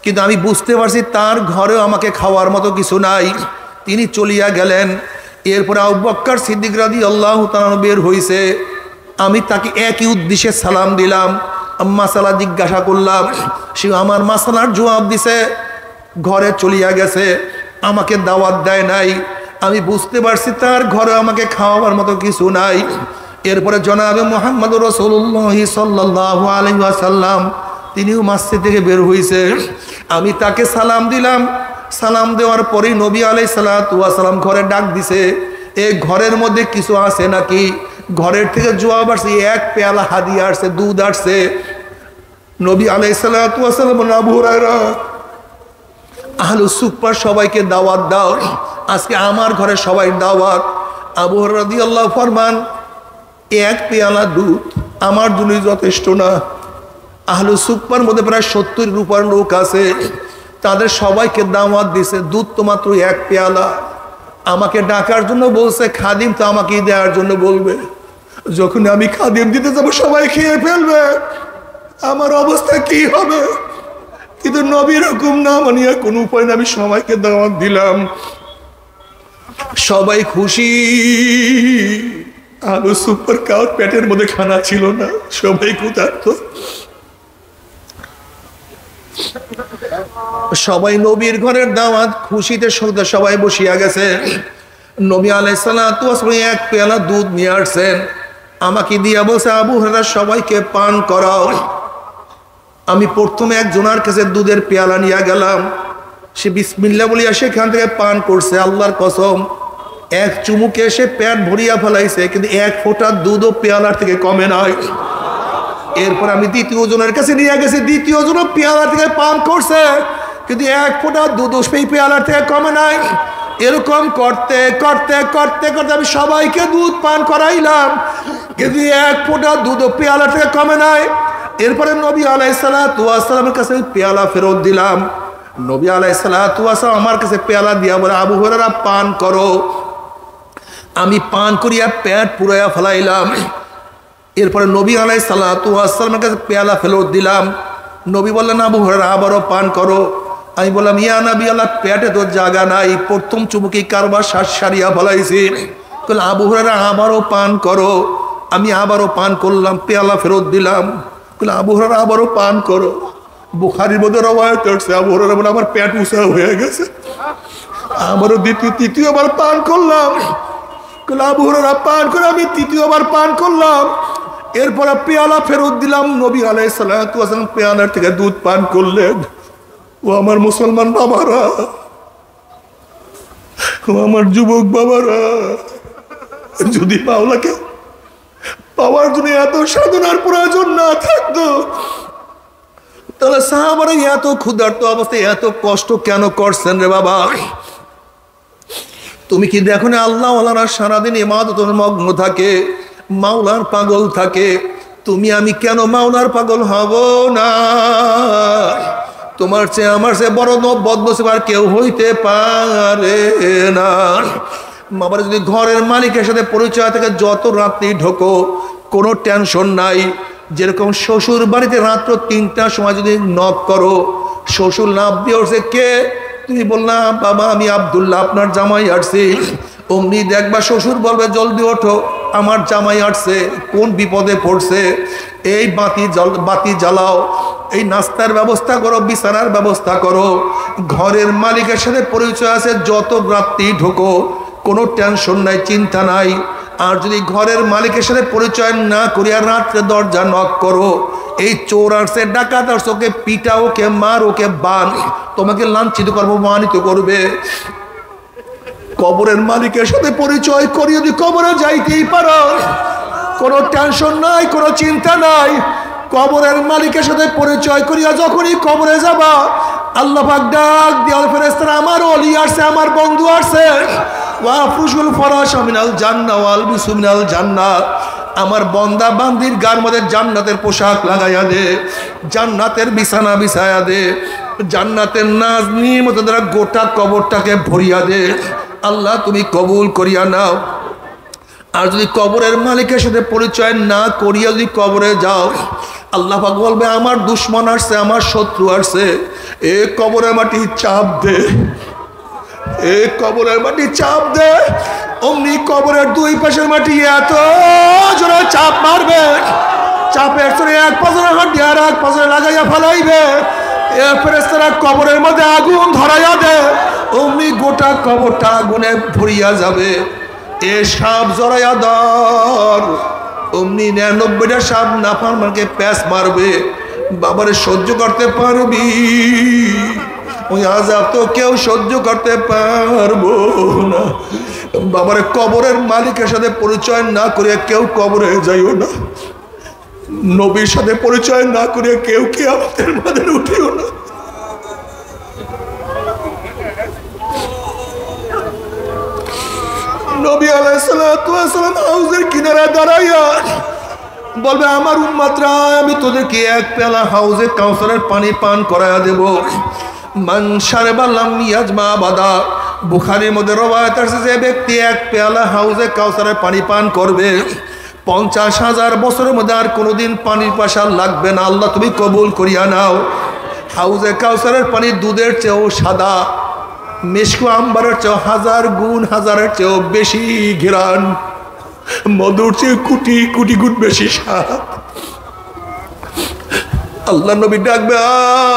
কিন্তু আমি বুঝতে পারছি তার ঘরেও আমাকে খাওয়ার মতো কিছু নাই, তিনি চলিয়া গেলেন। এরপরে আবু বকর সিদ্দিক রাদিয়াল্লাহু তাআলা বের হইছে, আমি তাকে একই উদ্দেশ্যে সালাম দিলাম, মাসালা জিজ্ঞাসা করলাম, সে আমার মাসালার জবাব দিছে, ঘরে চলিয়া গেছে, আমাকে দাওয়াত দেয় নাই। আমি বুঝতে পারছি তার ঘরে আমাকে খাওয়াবার মতো কিছু নাই। এরপরে জনাবে মুহাম্মদুর রাসূলুল্লাহ সাল্লাল্লাহু আলাইহি ওয়াসাল্লাম তিনিও মসজিদ থেকে বের হইছে, আমি তাকে সালাম দিলাম। সালাম দেওয়ার পরেই নবী আলাইহিস সালাতু ওয়াস সালাম ঘরে ডাক দিছে, এই ঘরের মধ্যে কিছু আছে নাকি? ঘরের থেকে জবাব আসছে, এক পেয়ালা হাদিয়া আসছে, দুধ আসছে। নবী আলাইহিস সালাতু ওয়াস সালাম বললেন, আবু হুরায়রা, আহলুস সুফফার সবাইকে দাওয়াত দাও, আজকে আমার ঘরে সবাই দাওয়াত। আবু হুরায়রা রাদিয়াল্লাহু ফরমান, এক পেয়ালা দুধ আমার জন্য যথেষ্ট না। আহলুস সুফফার মধ্যে প্রায় 70 রূপার লোক আছে, তাদের সবাইকে দাওয়াত দিছে, দুধ তো মাত্র এক পেয়ালা। আমাকে ডাকার জন্য বলছে, খাদিম তো আমাকেই দেওয়ার জন্য বলবে, যখন আমি খাদিম দিতে যাবো সবাই খেয়ে ফেলবে, আমার অবস্থা কি হবে? কিন্তু নবীর হুকুম না মানিয়া কোন উপায় না, আমি সবাইকে দাওয়াত দিলাম, সবাই খুশি। আলু সুপার কাউর পেটের মধ্যে খানা ছিল না, সবাই ক্ষুধার্ত। সবাই নবীর ঘরের দাওয়াত, খুশিতে সবাই বসিয়া গেছে। নবী আলাইহিস সালাতু ওয়াস সালাম এক পেয়ালা দুধ নিয়ে আসছেন, আমাকে দিয়া বলছে, আবু হুরায়রা সবাইকে পান করাও। আমি প্রথমে একজনের কাছে দুধের পেয়ালা নিয়ে গেলাম, সে বিসমিল্লাহ বলিয়া সেখান থেকে পান করছে। আল্লাহর কসম, এক চুমুকে সে পেট ভরিয়া ফেলাইছে, কিন্তু এক ফোঁটা দুধও পেয়ালার থেকে কমে নাই। এরপর আমি দ্বিতীয় জনের কাছে নিয়ে গেছি, দ্বিতীয় জন পেয়ালা থেকে পান করছে, কিন্তু এক ফোঁটা দুধ সেই পেয়ালার থেকে কমে নাই। এরকম করতে করতে করতে করতে আমি সবাইকে দুধ পান করাইলাম, কিন্তু এক ফোঁটা দুধ পেয়ালার থেকে কমে নাই। এরপরে নবী আলাইহিস সালাতু ওয়াস সালামের কাছে পেয়ালা ফেরত দিলাম। নবী আলাইহিস সালাতু ওয়াস সালাম আমার কাছে পেয়ালা দিয়া বলে, আবু হুরায়রা পান করো। আমি পান করিয়া পেট পুরাইয়া ফেলাইলাম। এরপরে নবী আলাইহিস সালাতু ওয়াস সালামের কাছে পেয়ালা ফেরত দিলাম। নবী বললেন, আবু হুরায়রা আবারও পান করো। আমি বললাম, ইয়া নবী আল্লাহ, পেটে তো জায়গা নাই, প্রথম চুমুকি কারবার শ্বাস সারিয়া ফেলাইছি। বললাম, আবু হুরায়রা আবারও পান করো। আমি আবারও পান করলাম, পেয়ালা ফেরত দিলাম। বললাম, আবু হুরায়রা আবারও পান করো। বুখারীর মধ্যে রওয়ায়াত আছে, আবু হুরায়রা বলে, আমার পেট উঁচা হয়ে গেছে। আবারও তৃতীয়বার পান করলাম। আবু হুরায়রা পান করে, আমি তৃতীয়বার পান করলাম। এরপরে পেয়ালা ফেরত দিলাম। নবী আলাইহিস সালাতু ওয়াস সালাম পেয়ালার থেকে দুধ পান করলেন। ও আমার মুসলমান বাবারা, ও আমার যুবক বাবারা, যদি মাওলাকে পাওয়ার জন্য এত সাধনার প্রয়োজন না থাকতো, তাহলে সাহাবারা এত ক্ষুধার্ত অবস্থায় এত কষ্ট কেন করছেন রে বাবা? তুমি কি দেখো না, আল্লাহ ওয়ালারা সারাদিন ইবাদতের মগ্ন থাকে, মাওলার পাগল থাকে। তুমি আমি কেন মাওলার পাগল হব না? তোমার চেয়ে আমার চেয়ে বড় বদনসিব আর কেউ হইতে পারে না। বাবার যদি ঘরের মালিকের সাথে পরিচয় থেকে যত রাত্রি ঢোকো, কোনো টেনশন নাই। যেরকম শ্বশুর বাড়িতে রাত্র 3টার সময় যদি নক করো, শ্বশুর লাভ দিয়ে উঠছে, কে? তুমি বললাম, বাবা আমি আব্দুল্লাহ, আপনার জামাই আসছি। অমনি দেখবা শ্বশুর বলবে, জলদি ওঠো, আমার জামাই আসছে, কোন বিপদে পড়ছে, এই বাতি জ্বালাও, এই নাস্তার ব্যবস্থা করো, বিছানার ব্যবস্থা করো। ঘরের মালিকের সাথে পরিচয় আছে, যত রাত্রি ঢোকো কোনো টেনশন নাই, চিন্তা নাই। আর যদি ঘরের মালিকের সাথে পরিচয় না করিয়া রাত্রে দরজা নক করো, এই চোর আসছে, ডাকাত আসছে, ওকে পিটা, ওকে মার, ওকে বান, তোমাকে লাঞ্ছিত করবো, মানিত করবে। কবরের মালিকের সাথে পরিচয় করি যদি কবরে যাইতেই পারো, কোনো টেনশন নাই, কোনো চিন্তা নাই। কবরের মালিকের সাথে পরিচয় করিয়া যখনই কবরে যাবা, আল্লাহ পাক ডাক দিয়াল ফেরেশতারা, আমার ওলি আসছে, আমার বন্ধু আসছে, ওয়াফরুশুল ফরাশ মিনাল জান্নাহ ওয়াল বিসু মিনাল জান্নাহ, আমার বন্দা বান্দির গার মধ্যে জান্নাতের পোশাক লাগাইয়া দে, জান্নাতের বিছানা বিছায়া দে, জান্নাতের নাজ নিয়মত দ্বারা গোটা কবরটাকে ভরিয়া দে। আল্লাহ তুমি কবুল করিয়া নাও। আর যদি কবরের মালিকের সাথে পরিচয় না করিয়া যদি কবরে যাও, আল্লাহ পাক বলবে আমার দুশ্মন আসছে, আমার শত্রু আসছে, এ কবরের মাটি চাপ দে, এ কবরের মাটি চাপ দে। অমনি কবরের দুই পাশের মাটি এত জোরে চাপ মারবে, চাপের জোরে এক পাশে হাত দিয়ে আর এক পাশে লাগাইয়া ফেলাইবে। এ ফেরেশতারা কবরের মধ্যে আগুন ধরাইয়া দে, অমনি গোটা কবরটা আগুনে ভরিয়া যাবে। এ সাপ জড়াইয়া ধর, অমনি 99টা সাপ নাফরমানকে প্যাঁচ মারবে। বাবারে সহ্য করতে পারবি? ওই আযাব তো কেউ সহ্য করতে পারবো না। বাবারে কবরের মালিকের সাথে পরিচয় না করে কেউ কবরে যাইও না, নবীর সাথে পরিচয় না করে কেউ কিয়ামতের মাঠে উঠিও না। নবী আলাইহিস সালাতু ওয়াস সালাম হাউজের কিনারে দাঁড়াইয়া বলবে আমার উম্মতরা, আমি তোদেরকে এক পেয়ালা হাউজে কাউসারের পানি পান করায়া দেব। মান শারবা লাম ইয়াজমা বাদা, বুখারীর মধ্যে রওয়ায়াত আছে যে ব্যক্তি এক পেয়ালা হাউজে কাউসারের পানি পান করবে 50,000 বছরের মধ্যে আর কোনোদিন পানির পাশা লাগবে না। আল্লাহ তুমি কবুল করিয়া নাও। হাউজে কাউসারের পানি দুধের চেয়েও সাদা, মিশকু আম্বারের চেয়েও 1000 গুণ, হাজারের চেয়েও বেশি ঘ্রাণ, মধুর চেয়ে কোটি কোটি গুণ বেশি স্বাদ। আল্লাহ নবী ডাকবে,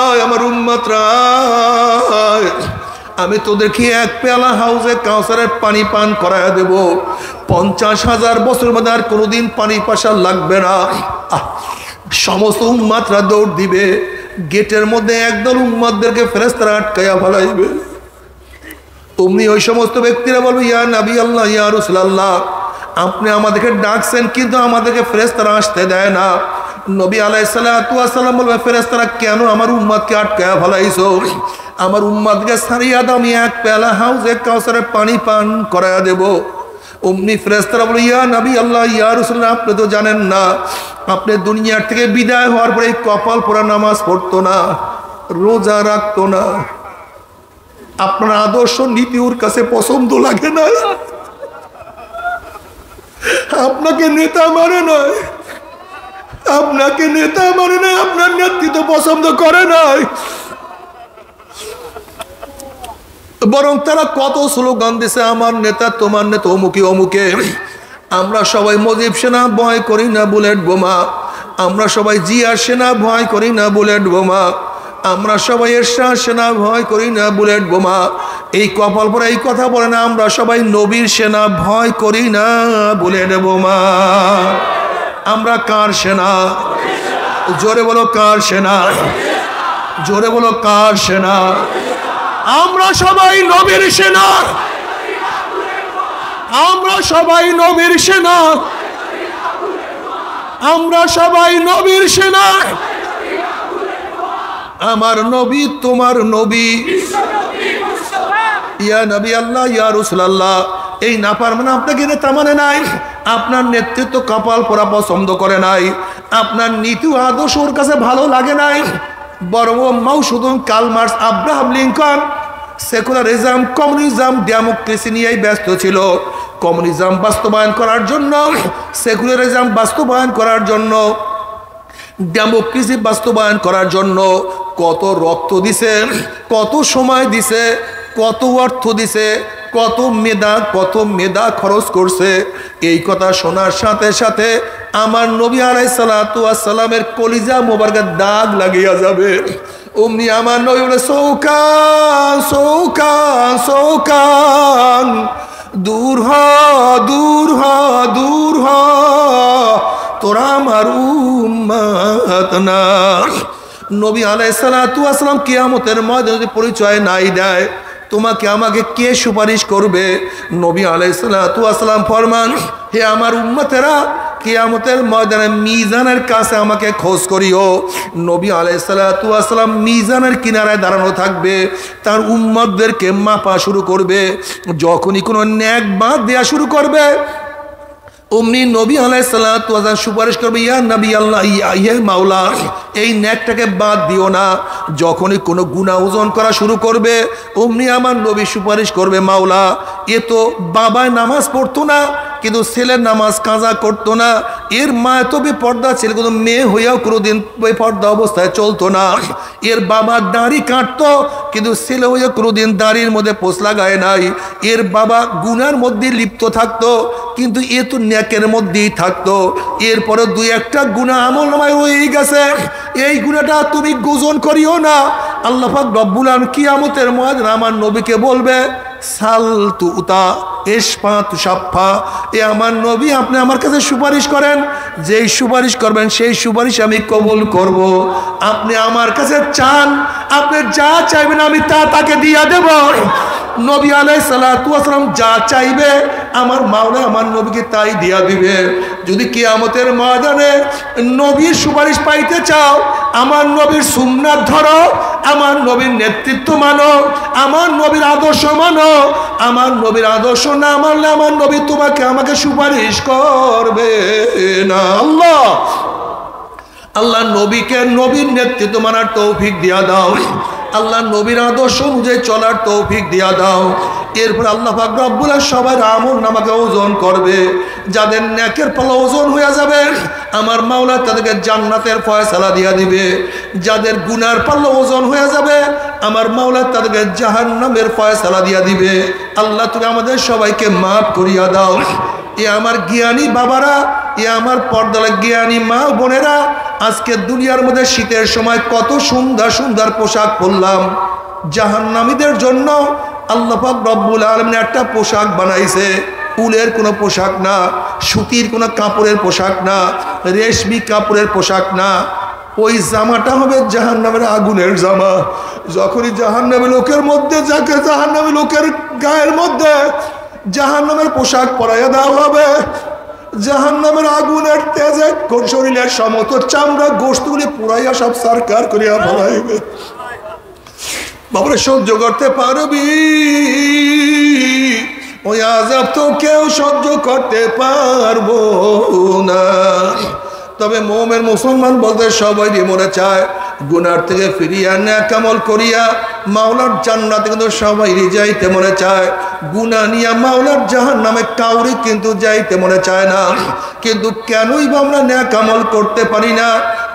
আয় আমার উম্মতরা, আমি তোদেরকে এক পেয়ালা হাউজে কাউসারের পানি পান করায়া দেব। 50,000 বছরের মধ্যে আর কোনোদিন পানি পাশা লাগবে না। সমস্ত উম্মতরা দৌড় দিবে। গেটের মধ্যে একদল উম্মতদেরকে ফেরেশতারা আটকাইয়া ফেলাইবে। অমনি ওই সমস্ত ব্যক্তিরা বলবে, ইয়া নবী আল্লাহ, ইয়া রাসূলুল্লাহ, আপনি আমাদেরকে ডাকছেন কিন্তু আমাদেরকে ফেরেশতারা আসতে দেয় না। নবী আলাইহিস সালাতু ওয়াস সালাম বলবে, ফেরেশতারা কেন আমার উম্মতকে আটকায়া ফেলাইছো? আমার উম্মতকে ছাড়িয়া দাও, আমি এক পেয়ালা হাউজে কাউসারের পানি পান করায়া দেব। অমনি ফেরেশতারা বলে, ইয়া নবী আল্লাহ, ইয়া রাসূলুল্লাহ, আপনি তো জানেন না, আপনি দুনিয়ার থেকে বিদায় হওয়ার পরে কপাল পোড়া নামাজ পড়তো না, রোজা রাখতো না, আপনার আদর্শ নীতি ওর কাছে পছন্দ লাগে না, আপনাকে নেতা মানে নয়, আপনাকে নেতা মানে নয়, আপনার নেতৃত্ব পছন্দ করে নাই, বরং তারা কত স্লোগান দিছে, আমার নেতা, তোমার নেতা, অমুকে অমুকে। আমরা সবাই মুজিব সেনা, ভয় করি না বুলেট বোমা। আমরা সবাই জিয়া সেনা, ভয় করি না বুলেট বোমা। আমরা সবাই এরশাদ সেনা, ভয় করি না বুলেট বোমা। এই কপাল পরে এই কথা বলে না, আমরা সবাই নবীর সেনা, ভয় করি না বুলেট বোমা। আমরা কার সেনা? জোরে বলো কার সেনা? জোরে বলো কার সেনা? আমরা সবাই নবীর সেনা, আমরা সবাই নবীর সেনা, আমরা সবাই নবীর সেনা। আমার নবী তোমার নবী, ইয়া নবী আল্লাহ, ইয়া রাসূলুল্লাহ। এই নাফরমান আপনাকে নেতা মানে নাই, আপনার নেতৃত্ব কপাল পোড়া পছন্দ করে নাই, আপনার নীতি আদর্শ ওর কাছে ভালো লাগে নাই, বরং Mao Tse tung Karl Marx, Abraham Lincoln secularism, communism, democracy নিয়েই ব্যস্ত ছিল। কমিউনিজম বাস্তবায়ন করার জন্য, সেকুলারিজম বাস্তবায়ন করার জন্য, ডেমোক্রেসি বাস্তবায়ন করার জন্য কত রক্ত দিছে, কত সময় দিছে, কত অর্থ দিছে, কত মেধা খরচ করছে। এই কথা শোনার সাথে সাথে আমার নবী আলাইহিস সালাতু ওয়াস সালামের কলিজা মোবারকের দাগ লাগিয়া যাবে। অমনি আমার নবী বলে, সৌকান সৌকান সৌকান, দূর হ দূর হ দূর হ, তোরা আমার উম্মত না। নবী আলাইহিস সালাতু ওয়াস সালাম কিয়ামতের ময়দানে যদি পরিচয় নাই দেয়, তোমাকে আমাকে কে সুপারিশ করবে? নবী আলাইহিস সালাতু ওয়াস সালাম ফরমান, হে আমার উম্মতেরা, কিয়ামতের ময়দানে মিজানের কাছে আমাকে খোঁজ করিও। নবী আলাইহিস সালাতু ওয়াস সালাম মিজানের কিনারায় দাঁড়ানো থাকবে, তার উম্মতদেরকে মাপা শুরু করবে। যখনই কোনো নেক বাদ দেয়া শুরু করবে, অমনি নবী আলাইহিস সালাতু ওয়াস সালাম সুপারিশ করবে, ইয়া নবী আল্লাহ, ইয়া মাওলা, এই নেকটাকে বাদ দিও না। যখনই কোনো গুনাহ ওজন করা শুরু করবে, অমনি আমার নবী সুপারিশ করবে, মাওলা, এ তো বাবায় নামাজ পড়তো না, কিন্তু ছেলের নামাজ কাজা করতো না, এর মা তো বেপর্দা ছিল, কিন্তু মেয়ে হইয়াও কোনোদিন বেপর্দা অবস্থায় চলতো না, এর বাবা দাড়ি কাটতো, কিন্তু ছেলে হইয়া কোনোদিন দাড়ির মধ্যে পোষ লাগায় নাই, এর বাবা গুনার মধ্যে লিপ্ত থাকতো, কিন্তু এ তো নেকের মধ্যেই থাকতো, এরপরে দুই একটা গুনাহ আমল নামায় রয়ে গেছে, এই গুনাহটা তুমি গোজন করিও না। আল্লাহ পাক রব্বুল আলামিন কিয়ামতের ময়দানে আমার নবীকে বলবে, সাল তু উতা এশফা তু সাফা, এ আমার নবী, আপনি আমার কাছে সুপারিশ করেন, যেই সুপারিশ করবেন সেই সুপারিশ আমি কবুল করব। আপনি আমার কাছে চান, আপনি যা চাইবেন আমি তা তাকে দিয়া দেব। নবী আলাইহিস সালাতু ওয়াস সালাম যা চাইবে আমার মাওলা আমার নবীকে তাই দিয়া দিবে। যদি কিয়ামতের ময়দানে নবীর সুপারিশ পাইতে চাও, আমার নবীর সুন্নাত ধরো, আমার নবীর নেতৃত্ব মানো, আমার নবীর আদর্শ মানো। আমার নবীর আদর্শ না মানলে আমার নবী তোমাকে আমাকে সুপারিশ করবে না। আল্লাহ নবীকে, নবীর নেতৃত্ব মানার তৌফিক দিয়া দাও। আল্লাহ নবীর আদর্শ অনুযায়ী চলার তৌফিক দিয়া দাও। এরপর আল্লাহ পাক রব্বুল আলামিন সবার আমল নামাকে ওজন করবে। যাদের নেকের পাল্লা ওজন হয়ে যাবে, আমার মাওলা তাদেরকে জান্নাতের ফয়সালা দিয়া দিবে। যাদের গুনার পাল্লা ওজন হয়ে যাবে, আমার মাওলা তাদেরকে জাহান্নামের ফয়সালা দিয়া দিবে। আল্লাহ তুমি আমাদের সবাইকে মাফ করিয়া দাও। এ আমার জ্ঞানী বাবারা, এ আমার পর্দার জ্ঞানী মা বোনেরা, আজকে দুনিয়ার মধ্যে শীতের সময় কত সুন্দর সুন্দর পোশাক পরলাম। জাহান্নামীদের জন্য আল্লাহ পাক রব্বুল আলামিন একটা পোশাক বানাইছে, উলের কোনো পোশাক না, সুতির কোনো কাপড়ের পোশাক না, রেশমি কাপড়ের পোশাক না, ওই জামাটা হবে জাহান্নামের আগুনের জামা। যখনই জাহান্নামী লোকের মধ্যে, যাকে জাহান্নামী লোকের গায়ের মধ্যে জাহান্নামের পোশাক পরাইয়া দেওয়া হবে, জাহান্নামের আগুনের তেজে শরীরের সমস্ত চামড়া গোশতগুলি পুরাইয়া সব সারকার করিয়া ফেলাইবে। বাবারে সহ্য করতে পারবি? ওই আযাব তো কেউ সহ্য করতে পারবো না। তবে মোমেন মুসলমান বলতে সবাই মনে চায় গুনার থেকে ফিরিয়া নেক আমল করিয়া মাওলার জান্নাতে কিন্তু সবাই যাইতে মনে চায়। গুনাহ নিয়া মাওলার জাহান্নামে কাউরি কিন্তু যাইতে মনে চায় না। কিন্তু কেনই বা আমরা নেক আমল করতে পারি না,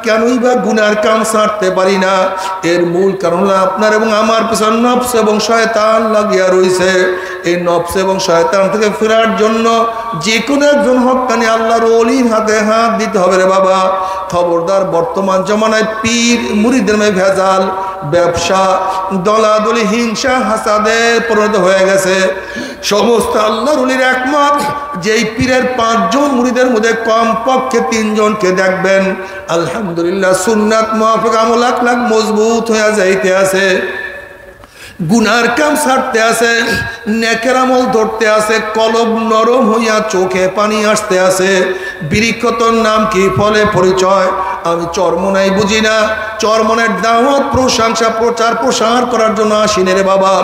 কেনই বা গুনার কাম ছাড়তে পারি না? এর মূল কারণ হলো আপনার এবং আমার পিছনে নফস এবং শয়তান লাগিয়া রয়েছে। এই নফস এবং শয়তান থেকে ফেরার জন্য যে কোনো একজন হক্কানি আল্লাহর ওলির হাতে হাত দিতে হবে রে বাবা। খবরদার, বর্তমান জমানায় পীর মুরিদের মধ্যে ভেজাল, ব্যবসা, দলাদলি, হিংসা, হাসাদে পরিণত হয়ে গেছে। সমস্ত আল্লাহর ওলির একমত, যেই পীরের 5 জন মুরিদের মধ্যে কমপক্ষে 3 জনকে দেখবেন আলহামদুলিল্লাহ সুন্নাত মুআফিক আমল আকলাক মজবুত হয়ে যাইতে আছে, গুনার কাম ছাড়তে আছে, নেকের আমল ধরতে আছে, কলব নরম হইয়া চোখে পানি আসতে আছে। বৃক্ষতর নাম কি, ফলে পরিচয়। আমি চরমনাই বুঝি না, চরমনের দাওয়াত প্রশংসা প্রচার প্রসার করার জন্য আসিনে রে বাবা।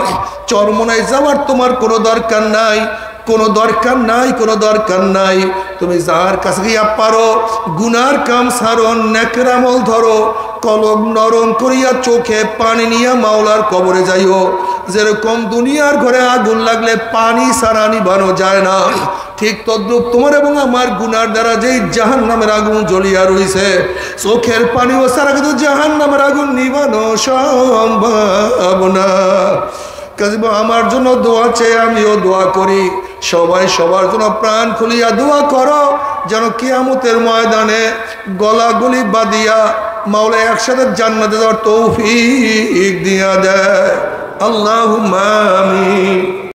চরমনাই যাওয়ার তোমার কোনো দরকার নাই, কোনো দরকার নাই, কোনো দরকার নাই। তুমি যার কাছে গিয়া পারো গুনার কাম ছাড়ো, নেকের আমল ধরো, কলব নরম করিয়া চোখে পানি নিয়া মাওলার কবরে যাইও। যেরকম দুনিয়ার ঘরে আগুন লাগলে পানি ছাড়া নিভানো যায় না, ঠিক তদ্রুপ তোমার এবং আমার গুনার দ্বারা যেই জাহান্নামের আগুন জ্বলিয়া রইছে, চোখের পানিও ছাড়া কিন্তু জাহান্নামের আগুন নিভানো সম্ভব না। কাজে আমার জন্য দোয়া চেয়ে আমিও দোয়া করি, সবাই সবার জন্য প্রাণ খুলিয়া দোয়া করো, যেন কিয়ামতের ময়দানে গলাগলি বাঁধিয়া মাওলা একসাথে জান্নাতে যাওয়ার তৌফিক দিয়া দেয়। আল্লাহুম্মা আমিন।